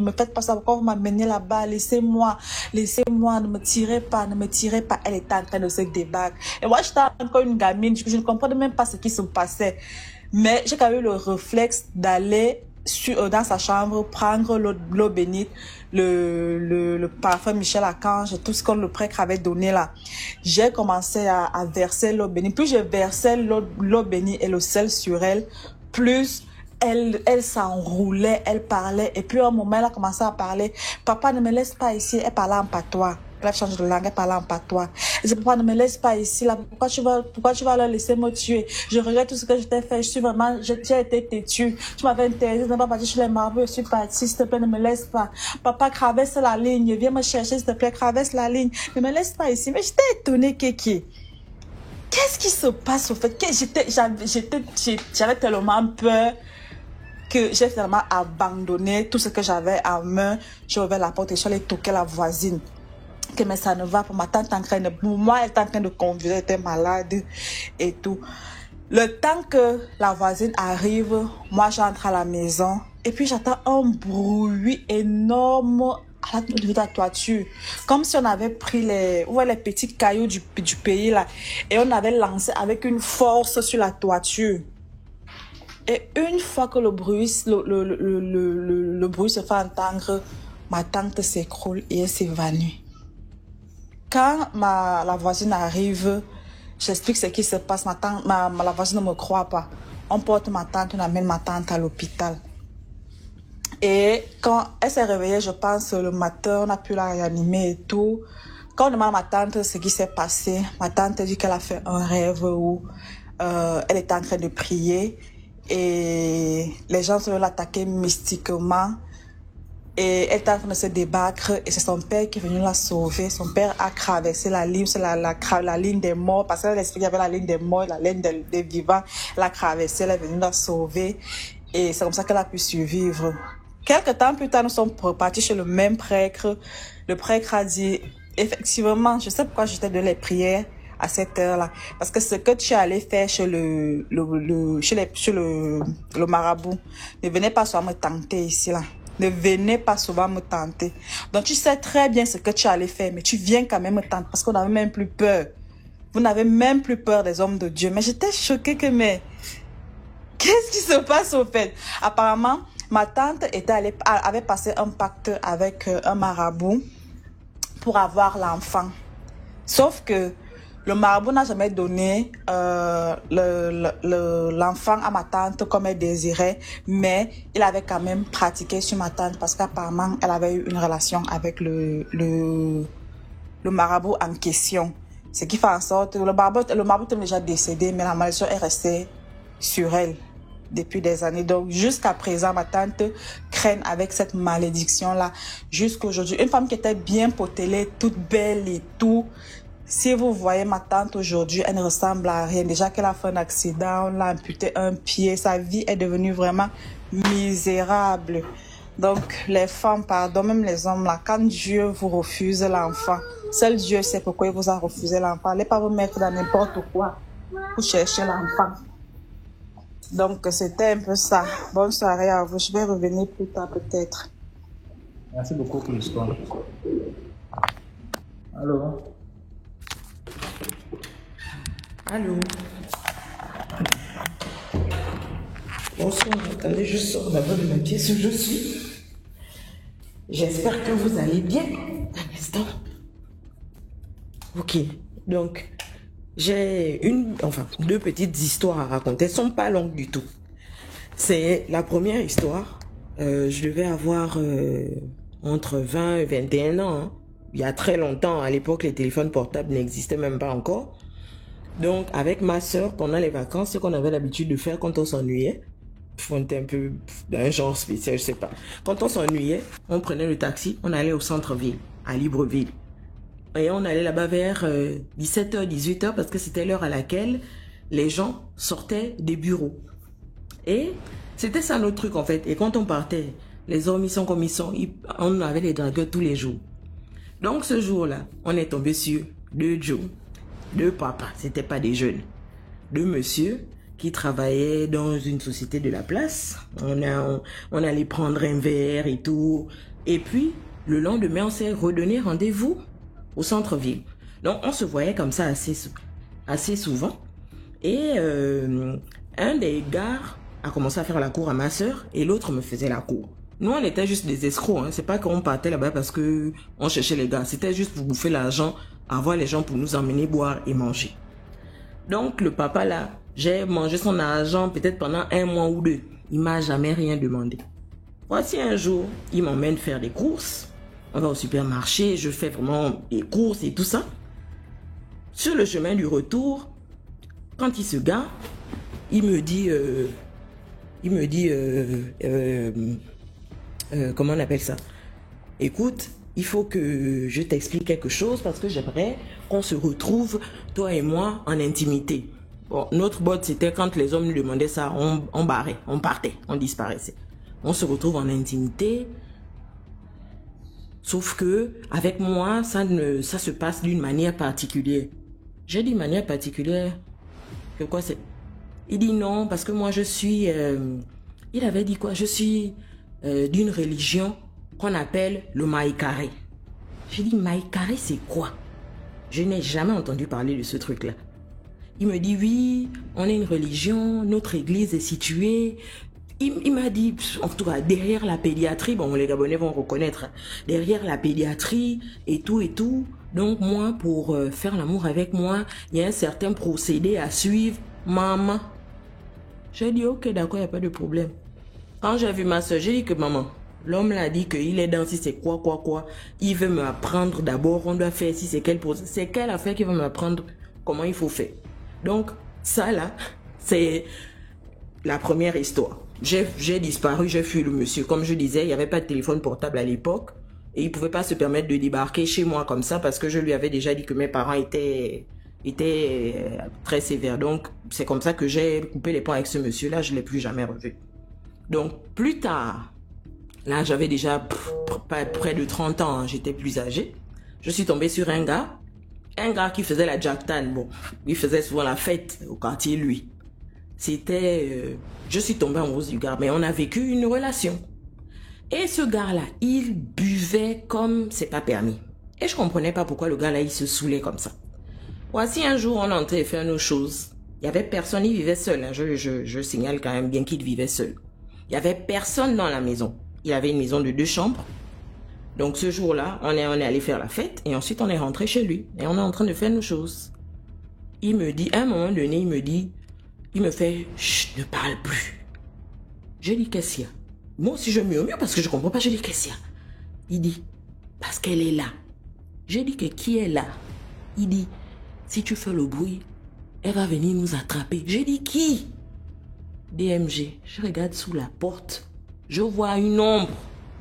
me faites pas ça, pourquoi vous m'amenez là-bas, laissez-moi, ne me tirez pas, ne me tirez pas. Elle était en train de se débattre. Et moi, j'étais encore une gamine, je ne comprenais même pas ce qui se passait. Mais j'ai quand même eu le réflexe d'aller dans sa chambre, prendre l'eau bénite, le parfum Michel Archange, tout ce que le prêtre avait donné là. J'ai commencé à verser l'eau bénite. Plus je versais l'eau bénite et le sel sur elle, plus elle s'enroulait, elle parlait. Et puis à un moment, elle a commencé à parler. Papa, ne me laisse pas ici. Elle parlait en patois. Elle a changé de langue, elle parlait en patois. Elle dit, papa, ne me laisse pas ici. Là. Pourquoi tu vas leur laisser me tuer? Je regrette tout ce que je t'ai fait. J'ai été têtue. Tu m'avais interdit de ne pas partir chez les marabouts. Je suis partie. S'il te plaît, ne me laisse pas. Papa, traverse la ligne. Viens me chercher, s'il te plaît. Traverse la ligne. Ne me laisse pas ici. Mais j'étais étonnée, Kiki. Qu'est-ce qui se passe au fait? J'avais tellement peur que j'ai finalement abandonné tout ce que j'avais en main. J'ai ouvert la porte et je suis allée toquer la voisine. Que mais ça ne va pas, ma tante en train de... Moi, elle était en train de conduire, elle était malade et tout. Le temps que la voisine arrive, moi j'entre à la maison et puis j'entends un bruit énorme à la toiture. Comme si on avait pris les petits cailloux du pays là et on avait lancé avec une force sur la toiture. Et une fois que le bruit se fait entendre, ma tante s'écroule et elle s'évanouit. Quand la voisine arrive, j'explique ce qui se passe. La voisine ne me croit pas. On porte ma tante, on amène ma tante à l'hôpital. Et quand elle s'est réveillée, je pense, le matin, on a pu la réanimer et tout. Quand on demande à ma tante ce qui s'est passé, ma tante dit qu'elle a fait un rêve où elle était en train de prier et les gens se veulent l'attaquer mystiquement. Et elle était en train de se débattre et c'est son père qui est venu la sauver. Son père a traversé la ligne, c'est la ligne des morts, parce qu'elle expliquait qu'il y avait la ligne des morts, la ligne des vivants. Elle a traversé, elle est venue la sauver et c'est comme ça qu'elle a pu survivre. Quelques temps plus tard, nous sommes repartis chez le même prêtre. Le prêtre a dit, effectivement, je sais pourquoi j'étais de les prières à cette heure-là. Parce que ce que tu es allé faire chez le marabout, ne venez pas souvent me tenter ici, là. Ne venez pas souvent me tenter. Donc, tu sais très bien ce que tu allais faire, mais tu viens quand même me tenter parce qu'on n'avait même plus peur. Vous n'avez même plus peur des hommes de Dieu. Mais j'étais choquée que, mais, qu'est-ce qui se passe au fait? Apparemment, ma tante avait passé un pacte avec un marabout pour avoir l'enfant. Sauf que le marabout n'a jamais donné l'enfant à ma tante comme elle désirait, mais il avait quand même pratiqué sur ma tante parce qu'apparemment, elle avait eu une relation avec le marabout en question. Ce qui fait en sorte que le marabout est déjà décédé, mais la malédiction est restée sur elle depuis des années. Donc, jusqu'à présent, ma tante traîne avec cette malédiction-là jusqu'à aujourd'hui. Une femme qui était bien potelée, toute belle et tout. Si vous voyez ma tante aujourd'hui, elle ne ressemble à rien. Déjà qu'elle a fait un accident, on l'a amputé un pied. Sa vie est devenue vraiment misérable. Donc, les femmes, pardon, même les hommes, là, quand Dieu vous refuse l'enfant, seul Dieu sait pourquoi il vous a refusé l'enfant. N'allez pas vous mettre dans n'importe quoi pour chercher l'enfant. Donc, c'était un peu ça. Bonne soirée à vous. Je vais revenir plus tard peut-être. Merci beaucoup pour l'histoire. Allô? Allô? Bonsoir, attendez, je sors d'abord de la pièce où je suis. J'espère que vous allez bien. Un instant. Ok, donc, j'ai deux petites histoires à raconter. Elles ne sont pas longues du tout. C'est la première histoire. Je devais avoir entre 20 et 21 ans. Hein. Il y a très longtemps, à l'époque, les téléphones portables n'existaient même pas encore. Donc, avec ma soeur, pendant les vacances, ce qu'on avait l'habitude de faire quand on s'ennuyait, on était un peu d'un genre spécial, je sais pas. Quand on s'ennuyait, on prenait le taxi, on allait au centre-ville, à Libreville. Et on allait là-bas vers 17h, 18h, parce que c'était l'heure à laquelle les gens sortaient des bureaux. Et c'était ça notre truc, en fait. Et quand on partait Les hommes, ils sont comme ils sont. On avait les dragueurs tous les jours. Donc, ce jour-là, on est tombé sur 2 Joe, 2 papas. C'était pas des jeunes. 2 monsieur qui travaillaient dans une société de la place. On allait prendre un verre et tout. Et puis, le lendemain, on s'est redonné rendez-vous au centre-ville. Donc, on se voyait comme ça assez souvent. Et un des gars a commencé à faire la cour à ma soeur et l'autre me faisait la cour. Nous, on était juste des escrocs. Hein. C'est pas qu'on partait là-bas parce que on cherchait les gars. C'était juste pour bouffer l'argent, avoir les gens pour nous emmener boire et manger. Donc, le papa là, j'ai mangé son argent peut-être pendant 1 mois ou 2. Il m'a jamais rien demandé. Voici un jour, il m'emmène faire des courses. On va au supermarché, je fais vraiment des courses et tout ça. Sur le chemin du retour, quand il se gare, il me dit, comment on appelle ça? Écoute, il faut que je t'explique quelque chose parce que j'aimerais qu'on se retrouve, toi et moi, en intimité. Bon, notre botte, c'était quand les hommes nous demandaient ça, on barrait, on partait, on disparaissait. On se retrouve en intimité. Sauf que, avec moi, ça se passe d'une manière particulière. J'ai dit manière particulière. Que quoi c'est? Il dit non, parce que moi je suis... il avait dit quoi? Je suis d'une religion qu'on appelle le Maïkaré. J'ai dit Maïkaré c'est quoi? Je n'ai jamais entendu parler de ce truc-là. Il me dit oui, on est une religion, notre église est située... Il m'a dit, en tout cas, derrière la pédiatrie, bon, les Gabonais vont reconnaître, derrière la pédiatrie et tout. Donc, moi, pour faire l'amour avec moi, il y a un certain procédé à suivre. Maman. J'ai dit, ok, d'accord, il n'y a pas de problème. Quand j'ai vu ma soeur, j'ai dit que maman, l'homme l'a dit qu'il est dans si c'est quoi. Il veut m'apprendre d'abord, on doit faire si c'est quelle affaire qu'il veut m'apprendre comment il faut faire. Donc, ça là, c'est la première histoire. J'ai disparu, j'ai fui le monsieur. Comme je disais, il n'y avait pas de téléphone portable à l'époque. Et il ne pouvait pas se permettre de débarquer chez moi comme ça parce que je lui avais déjà dit que mes parents étaient très sévères. Donc, c'est comme ça que j'ai coupé les ponts avec ce monsieur-là. Je ne l'ai plus jamais revu. Donc, plus tard, là, j'avais déjà près de 30 ans. Hein, j'étais plus âgée. Je suis tombée sur un gars qui faisait la jacktan. Bon, il faisait souvent la fête au quartier, lui. C'était... je suis tombée amoureuse du gars, mais on a vécu une relation. Et ce gars-là, il buvait comme c'est pas permis. Et je comprenais pas pourquoi le gars-là, il se saoulait comme ça. Voici un jour, on entrait faire nos choses. Il y avait personne, il vivait seul. Hein. Je signale quand même bien qu'il vivait seul. Il y avait personne dans la maison. Il avait une maison de 2 chambres. Donc ce jour-là, on est allé faire la fête et ensuite on est rentré chez lui. Et on est en train de faire nos choses. Il me dit, à un moment donné, il me fait, chut, ne parle plus. Je dis, qu'est-ce qu'il y a? Moi aussi, je murmure parce que je comprends pas. Je dis, qu'est-ce qu'il y a? Il dit, parce qu'elle est là. Je dis que qui est là? Il dit, si tu fais le bruit, elle va venir nous attraper. Je dis, qui? DMG. Je regarde sous la porte. Je vois une ombre.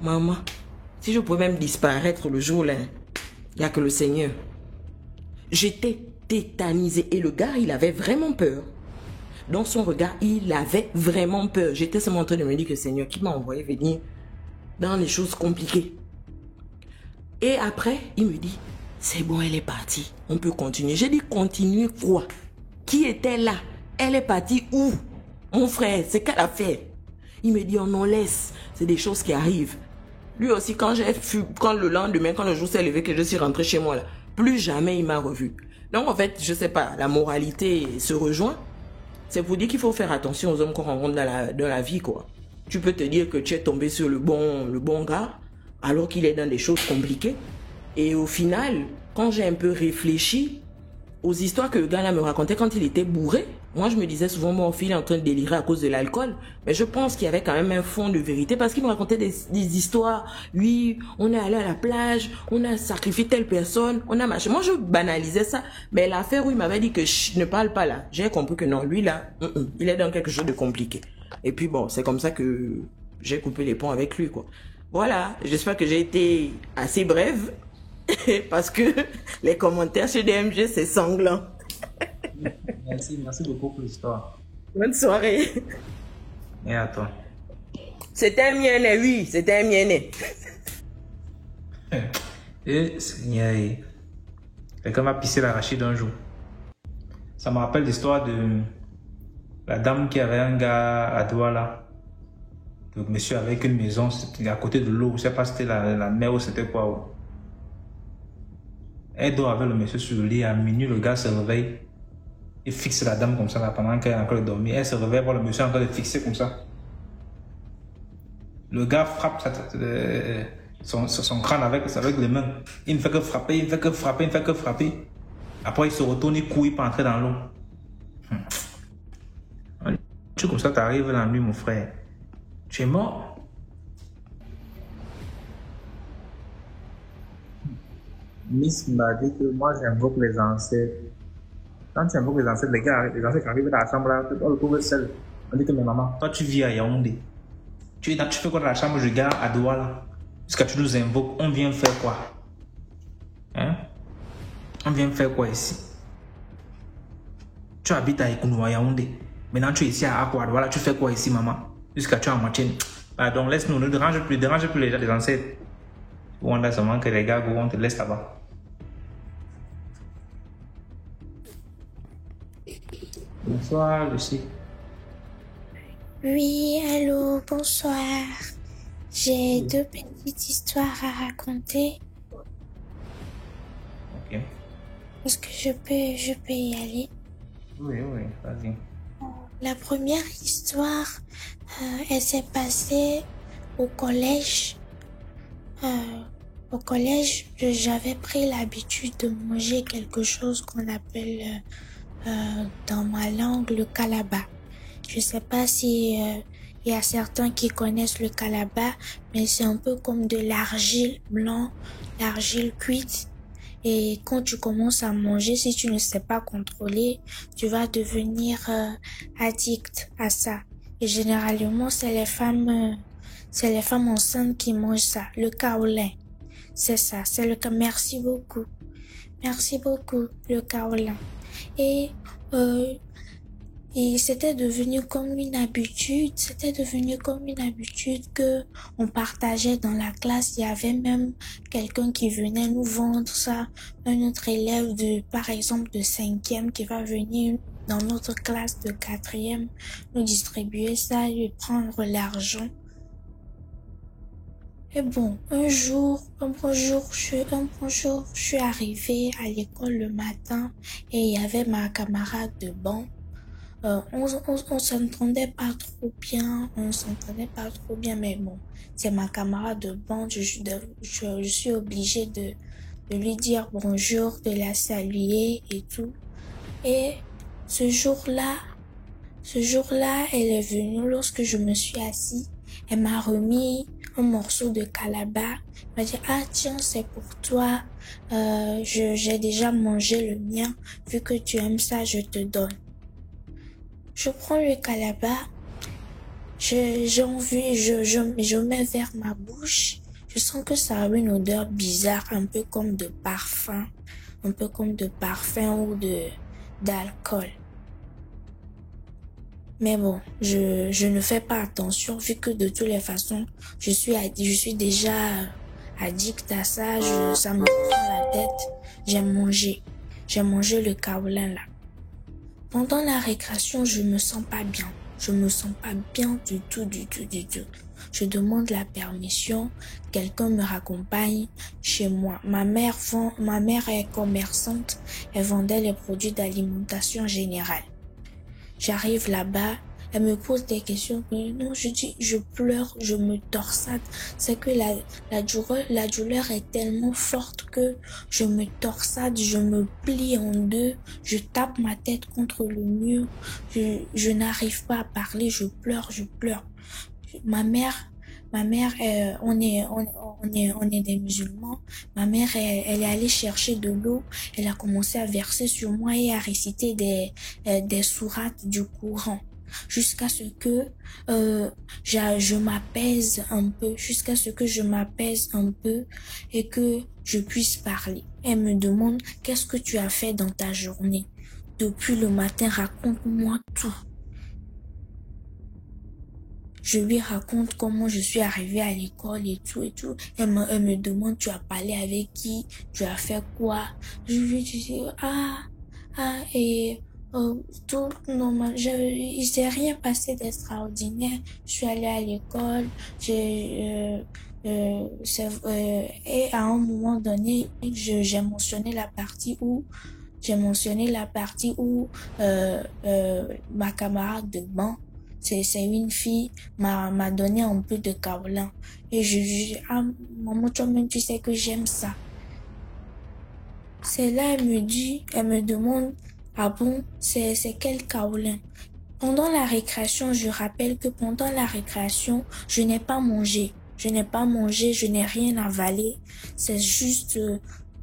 Maman, si je pouvais même disparaître le jour-là, il n'y a que le Seigneur. J'étais tétanisée et le gars, il avait vraiment peur. Dans son regard, il avait vraiment peur. J'étais seulement en train de me dire que Seigneur, qui m'a envoyé venir dans les choses compliquées. Et après, il me dit, c'est bon, elle est partie. On peut continuer. J'ai dit, continuer quoi? Qui était là? Elle est partie où? Mon frère, c'est quelle affaire? Il me dit, on en laisse. C'est des choses qui arrivent. Lui aussi, quand le lendemain, quand le jour s'est levé, que je suis rentrée chez moi, là, plus jamais il m'a revu. Donc, en fait, je sais pas, la moralité se rejoint. C'est pour dire qu'il faut faire attention aux hommes qu'on rencontre dans la vie, quoi. Tu peux te dire que tu es tombé sur le bon gars, alors qu'il est dans des choses compliquées. Et au final, quand j'ai un peu réfléchi aux histoires que le gars là me racontait quand il était bourré, moi je me disais souvent, mon fils est en train de délirer à cause de l'alcool. Mais je pense qu'il y avait quand même un fond de vérité parce qu'il me racontait des histoires. Oui, on est allé à la plage, on a sacrifié telle personne, on a marché. Moi je banalisais ça. Mais l'affaire où il m'avait dit que ne parle pas là, j'ai compris que non, lui là, il est dans quelque chose de compliqué. Et puis bon, c'est comme ça que j'ai coupé les ponts avec lui, quoi. Voilà, j'espère que j'ai été assez brève parce que les commentaires chez DMG, c'est sanglant. Merci beaucoup pour l'histoire. Bonne soirée. Et à toi. C'était un mien, oui, c'était un mien. Et Seigneur, quelqu'un m'a pissé l'arachide un jour. Ça me rappelle l'histoire de la dame qui avait un gars à Douala. Le monsieur avec une maison, c'était à côté de l'eau. Je ne sais pas si c'était la mer ou c'était quoi. Oh. Elle dort avec le monsieur sur le lit. À minuit, le gars se réveille et fixe la dame comme ça là, pendant qu'elle est encore dormie. Elle se réveille voir le monsieur encore le fixer comme ça. Le gars frappe son crâne avec les mains. Il ne fait que frapper, il ne fait que frapper, il ne fait que frapper. Après, il se retourne, il court, il peut entrer dans l'eau. Tu comme ça, tu arrives la nuit, mon frère. Tu es mort. Miss m'a dit que moi, j'invoque les ancêtres. Quand tu invoques les ancêtres, les ancêtres qui arrivent dans la chambre, là, on le trouve seul. On dit que, mais maman, toi, tu vis à Yaoundé. Tu fais quoi dans la chambre, je garde à Douala. Jusqu'à tu nous invoques, on vient faire quoi? Hein? On vient faire quoi ici? Tu habites à Ekounou, à Yaoundé. Maintenant, tu es ici à Akwa, voilà, tu fais quoi ici, maman? Jusqu'à tu es en moitié. Pardon, laisse-nous, ne dérange plus les ancêtres. On a seulement que les gars, on te laisse là-bas. Bonsoir, Lucie. Oui, allô, bonsoir. J'ai deux petites histoires à raconter. Ok. Est-ce que je peux y aller? Oui, vas-y. La première histoire, elle s'est passée au collège. Au collège, j'avais pris l'habitude de manger quelque chose qu'on appelle dans ma langue le calaba. Je sais pas si il y a certains qui connaissent le calaba, mais c'est un peu comme de l'argile blanc, l'argile cuite. Et quand tu commences à manger, si tu ne sais pas contrôler, tu vas devenir addict à ça. Et généralement, c'est les femmes enceintes qui mangent ça, le kaolin. C'est ça, c'est le cas. Merci beaucoup, le kaolin. Et c'était devenu comme une habitude. Que on partageait dans la classe. Il y avait même quelqu'un qui venait nous vendre ça. Un autre élève par exemple, de 5e qui va venir dans notre classe de 4e nous distribuer ça et prendre l'argent. Et bon, un bon jour, je suis arrivée à l'école le matin et il y avait ma camarade de banc. On s'entendait pas trop bien, mais bon, c'est ma camarade de banc, je suis obligée de lui dire bonjour, de la saluer et tout. Et ce jour-là, elle est venue lorsque je me suis assise, elle m'a remis un morceau de calaba, elle m'a dit, ah tiens, c'est pour toi, j'ai déjà mangé le mien, vu que tu aimes ça, je te donne. Je prends le calaba, j'ai envie, je mets vers ma bouche. Je sens que ça a une odeur bizarre, un peu comme de parfum ou d'alcool. Mais bon, je ne fais pas attention vu que de toutes les façons, je suis déjà addict à ça, ça me prend la tête. J'ai mangé le kaolin là. Pendant la récréation, je me sens pas bien. Du tout. Je demande la permission, quelqu'un me raccompagne chez moi. Ma mère est commerçante, elle vendait les produits d'alimentation générale. J'arrive là-bas, elle me pose des questions. Non, je dis, je pleure, je me torsade. C'est que la douleur est tellement forte que je me torsade, je me plie en deux, je tape ma tête contre le mur. Je n'arrive pas à parler, je pleure. Ma mère, on est des musulmans. Ma mère, elle est allée chercher de l'eau. Elle a commencé à verser sur moi et à réciter des sourates du Coran. Jusqu'à ce que je m'apaise un peu, et que je puisse parler. Elle me demande, qu'est-ce que tu as fait dans ta journée? Depuis le matin, raconte-moi tout. Je lui raconte comment je suis arrivée à l'école et tout et tout. Elle me demande, tu as parlé avec qui? Tu as fait quoi? Je lui dis, tout normal. Il s'est rien passé d'extraordinaire. Je suis allée à l'école. Et à un moment donné, j'ai mentionné la partie où ma camarade de banc, c'est une fille, m'a donné un peu de kaolin. Et je dis, maman, toi-même, tu sais que j'aime ça. C'est là, elle me demande, ah bon, c'est quel kaolin? Pendant la récréation, je rappelle que pendant la récréation, je n'ai pas mangé. Je n'ai rien avalé. C'est juste,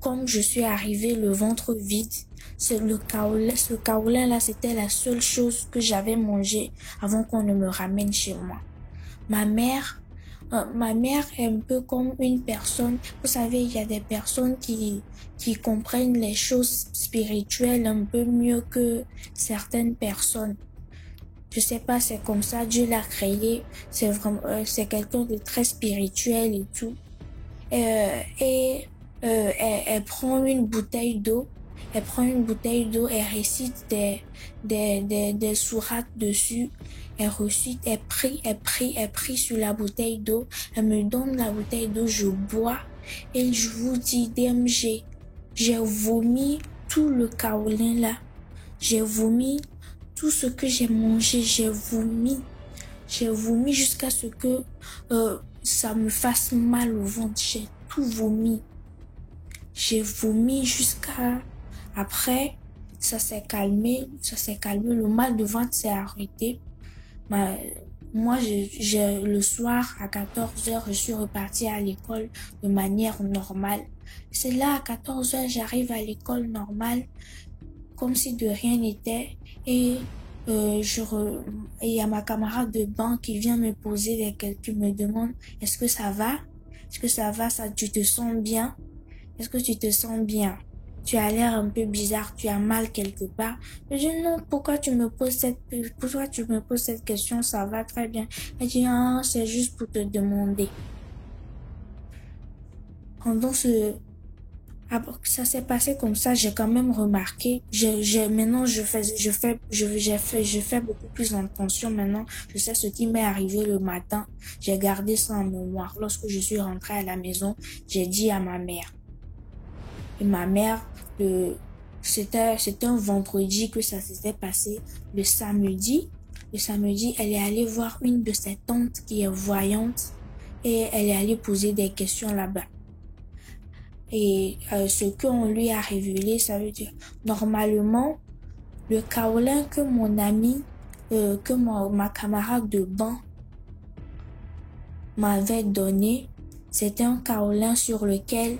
comme je suis arrivée le ventre vide. Ce kaolin là, c'était la seule chose que j'avais mangé avant qu'on ne me ramène chez moi. Ma mère est un peu comme une personne. Vous savez, il y a des personnes qui comprennent les choses spirituelles un peu mieux que certaines personnes. Je sais pas, c'est comme ça, Dieu l'a créé. C'est vraiment, c'est quelqu'un de très spirituel et tout. Elle prend une bouteille d'eau. Elle récite des sourates dessus. Elle prie sur la bouteille d'eau. Elle me donne la bouteille d'eau, je bois. Et je vous dis, DMG, j'ai vomi tout le kaolin là. J'ai vomi tout ce que j'ai mangé, j'ai vomi jusqu'à ce que ça me fasse mal au ventre. J'ai tout vomi. J'ai vomi jusqu'à... Après, ça s'est calmé. Le mal de ventre s'est arrêté. Moi, le soir, à 14h, je suis repartie à l'école de manière normale. C'est là, à 14h, j'arrive à l'école normale, comme si de rien n'était. Et il y a ma camarade de banc qui vient me poser qui me demande, est-ce que ça va? Tu te sens bien? Est-ce que tu te sens bien? Tu as l'air un peu bizarre, tu as mal quelque part. Je dis non, pourquoi tu me poses cette question? Ça va très bien. Elle dit, c'est juste pour te demander. Pendant ça s'est passé comme ça, j'ai quand même remarqué. Maintenant, je fais beaucoup plus attention maintenant. Je sais ce qui m'est arrivé le matin. J'ai gardé ça en mémoire. Lorsque je suis rentrée à la maison, j'ai dit à ma mère. Et ma mère, c'était un vendredi que ça s'était passé. Le samedi, elle est allée voir une de ses tantes qui est voyante et elle est allée poser des questions là-bas. Et ce qu'on lui a révélé, ça veut dire, normalement, le kaolin que mon ami, ma camarade de banc m'avait donné, c'était un kaolin sur lequel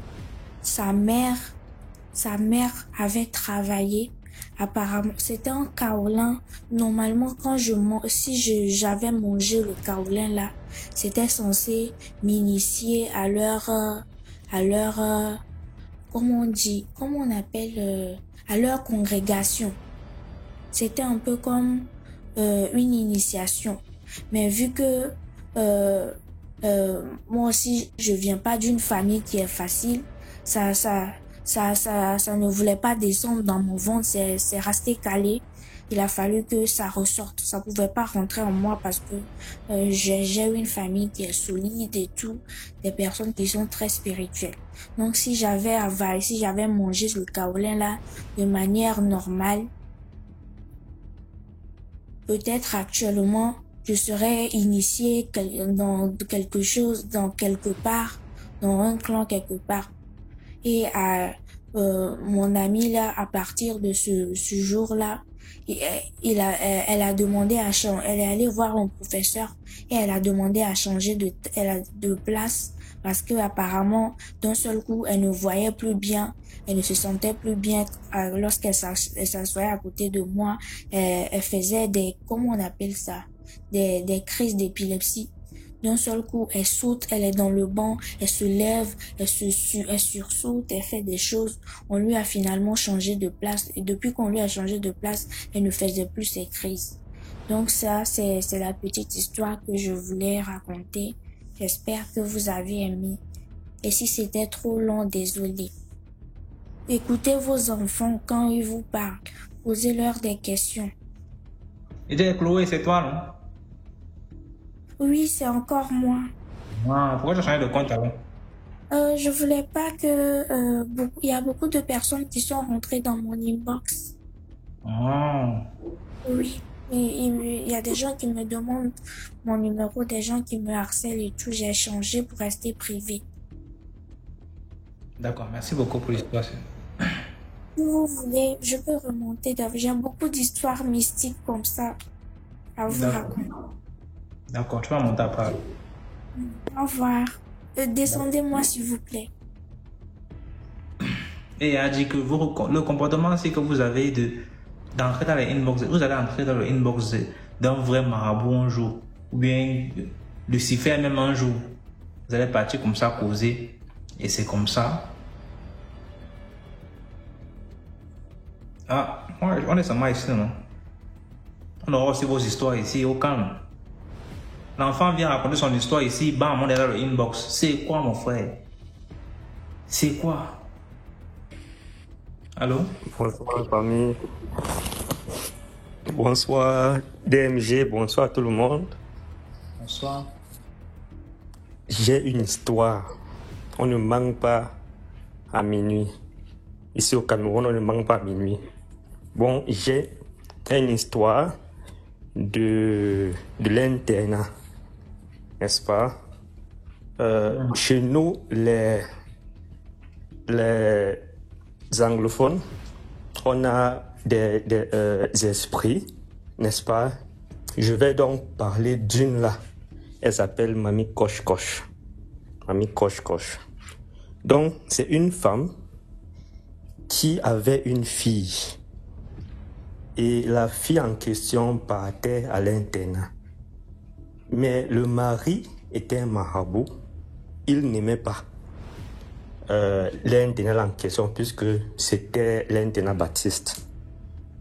sa mère avait travaillé. Apparemment, c'était un kaolin. Normalement, si j'avais mangé le kaolin là, c'était censé m'initier à leur à leur congrégation. C'était un peu comme une initiation. Mais vu que moi aussi, je viens pas d'une famille qui est facile, ça ne voulait pas descendre dans mon ventre, c'est resté calé. Il a fallu que ça ressorte. Ça pouvait pas rentrer en moi parce que j'ai une famille qui est solide et tout, des personnes qui sont très spirituelles. Donc si j'avais mangé le kaolin là de manière normale, peut-être actuellement je serais initiée dans quelque chose, dans un clan quelque part. Et mon ami là, à partir de ce jour-là, elle a demandé elle est allée voir un professeur et elle a demandé à changer de place parce que apparemment d'un seul coup elle ne voyait plus bien, elle ne se sentait plus bien lorsqu'elle s'assoyait à côté de moi, elle faisait comment on appelle ça, des crises d'épilepsie. D'un seul coup, elle saute, elle est dans le banc, elle se lève, elle sursaute, elle fait des choses. On lui a finalement changé de place. Et depuis qu'on lui a changé de place, elle ne faisait plus ses crises. Donc ça, c'est la petite histoire que je voulais raconter. J'espère que vous avez aimé. Et si c'était trop long, désolé. Écoutez vos enfants quand ils vous parlent. Posez-leur des questions. Et Chloé, c'est toi, non? Oui, c'est encore moi. Ah, pourquoi tu as changé de compte alors? Je voulais pas que il y a beaucoup de personnes qui sont rentrées dans mon inbox. Ah, Oui, il y a des gens qui me demandent mon numéro, des gens qui me harcèlent et tout. J'ai changé pour rester privé. d'accord, merci beaucoup pour l'histoire. Si vous voulez, je peux remonter. J'ai beaucoup d'histoires mystiques comme ça à vous D'accord. raconter. D'accord, tu vas monter après. Au revoir. Descendez-moi s'il vous plaît. Et il a dit que le comportement, c'est que vous avez d'entrer dans les inbox. Vous allez entrer dans le inbox d'un vrai marabout un jour. Ou bien Lucifer même un jour. Vous allez partir comme ça, causer. Et c'est comme ça. Ah, on est seulement ici, non? On aura aussi vos histoires ici, au calme. L'enfant vient raconter son histoire ici, bam, on est dans le inbox. C'est quoi, mon frère? C'est quoi? Allô? Bonsoir famille. Bonsoir DMG, bonsoir tout le monde. Bonsoir. J'ai une histoire. On ne manque pas à minuit. Ici au Cameroun, on ne manque pas à minuit. Bon, j'ai une histoire de l'internat, n'est-ce pas? Chez nous, les anglophones, on a des esprits, n'est-ce pas? Je vais donc parler d'une là. Elle s'appelle Mamie Coche Coche. Mamie Coche Coche. Donc, c'est une femme qui avait une fille. Et la fille en question partait à l'internat. Mais le mari était un marabout. Il n'aimait pas l'internat en question puisque c'était l'internat baptiste.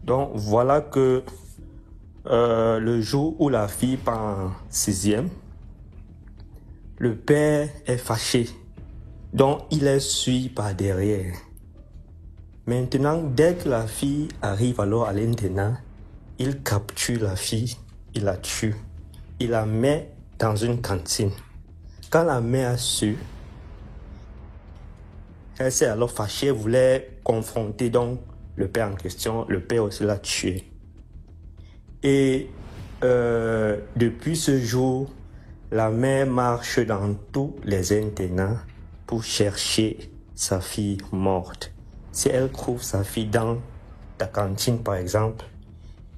Donc voilà que le jour où la fille part en 6e, le père est fâché. Donc il est suivi par derrière. Maintenant, dès que la fille arrive alors à l'internat, il capture la fille, il la tue, il la met dans une cantine. Quand la mère a su, elle s'est alors fâchée, voulait confronter donc le père en question. Le père aussi l'a tué. Et depuis ce jour, la mère marche dans tous les internats pour chercher sa fille morte. Si elle trouve sa fille dans ta cantine, par exemple,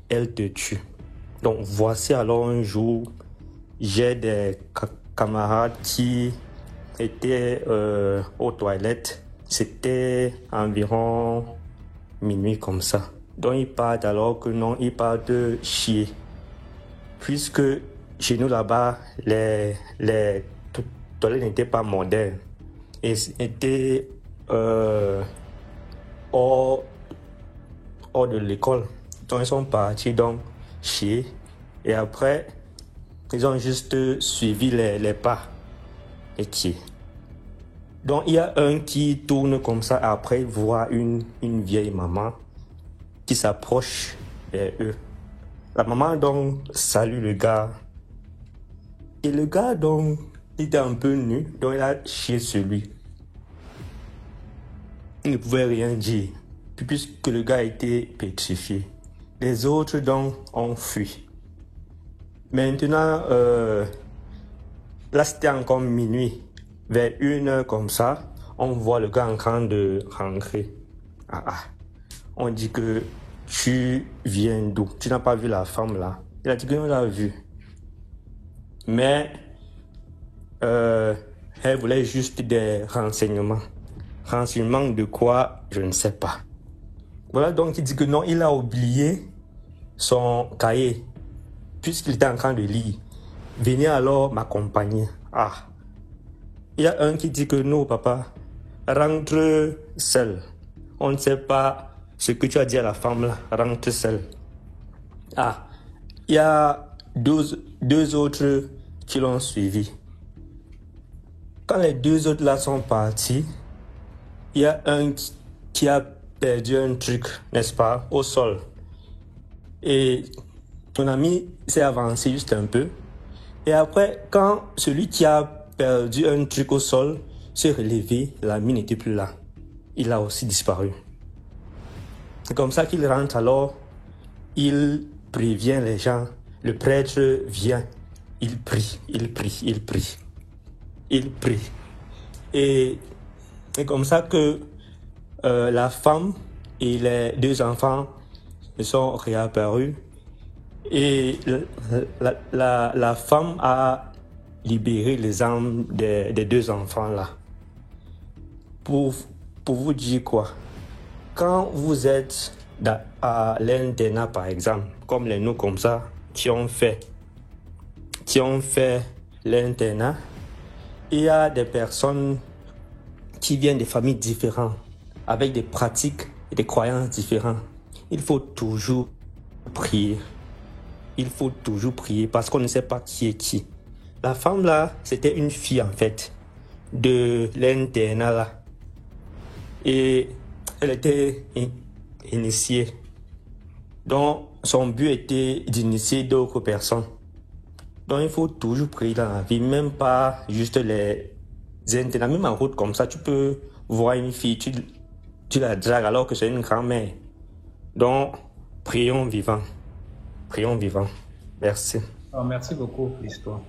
elle te tue. Donc voici alors un jour, j'ai des camarades qui étaient aux toilettes. C'était environ minuit comme ça. Donc ils partent alors que non, ils partent chier. Puisque chez nous là-bas, les toilettes n'étaient pas modernes. Et étaient hors de l'école. Donc ils sont partis donc chier. Et après, ils ont juste suivi les pas et qui. Donc il y a un qui tourne comme ça, après voit une vieille maman qui s'approche vers eux. La maman donc salue le gars. Et le gars donc il était un peu nu, donc il a chié sur lui. Il ne pouvait rien dire, puisque le gars était pétrifié. Les autres donc ont fui. Maintenant, là c'était encore minuit. Vers 1h comme ça, on voit le gars en train de rentrer. On dit que tu viens d'où? Tu n'as pas vu la femme là? Il a dit que non, l'a vue. Mais elle voulait juste des renseignements. Renseignements de quoi? Je ne sais pas. Voilà, donc il dit que non, il a oublié son cahier, puisqu'il était en train de lire. Venez alors m'accompagner. Il y a un qui dit que non, papa, rentre seul. On ne sait pas ce que tu as dit à la femme là, rentre seul. il y a deux autres qui l'ont suivi. Quand les deux autres là sont partis, il y a un qui a perdu un truc, n'est-ce pas, au sol. Et ton ami s'est avancé juste un peu. Et après, quand celui qui a perdu un truc au sol s'est relevé, l'ami n'était plus là. Il a aussi disparu. C'est comme ça qu'il rentre alors. Il prévient les gens. Le prêtre vient. Il prie. Et c'est comme ça que la femme et les deux enfants se sont réapparus. Et la femme a libéré les âmes des deux enfants là. Pour vous dire quoi? Quand vous êtes à l'internat par exemple, comme les nous comme ça, qui ont fait l'internat, il y a des personnes qui viennent de familles différentes, avec des pratiques et des croyances différentes. Il faut toujours prier. Il faut toujours prier parce qu'on ne sait pas qui est qui. La femme là, c'était une fille en fait de l'internat là. Et elle était initiée. Donc son but était d'initier d'autres personnes. Donc il faut toujours prier dans la vie, même pas juste les internats. Même en route comme ça, tu peux voir une fille, tu la dragues alors que c'est une grand-mère. Donc prions vivant. Prions vivant. Merci. Oh, merci beaucoup pour l'histoire.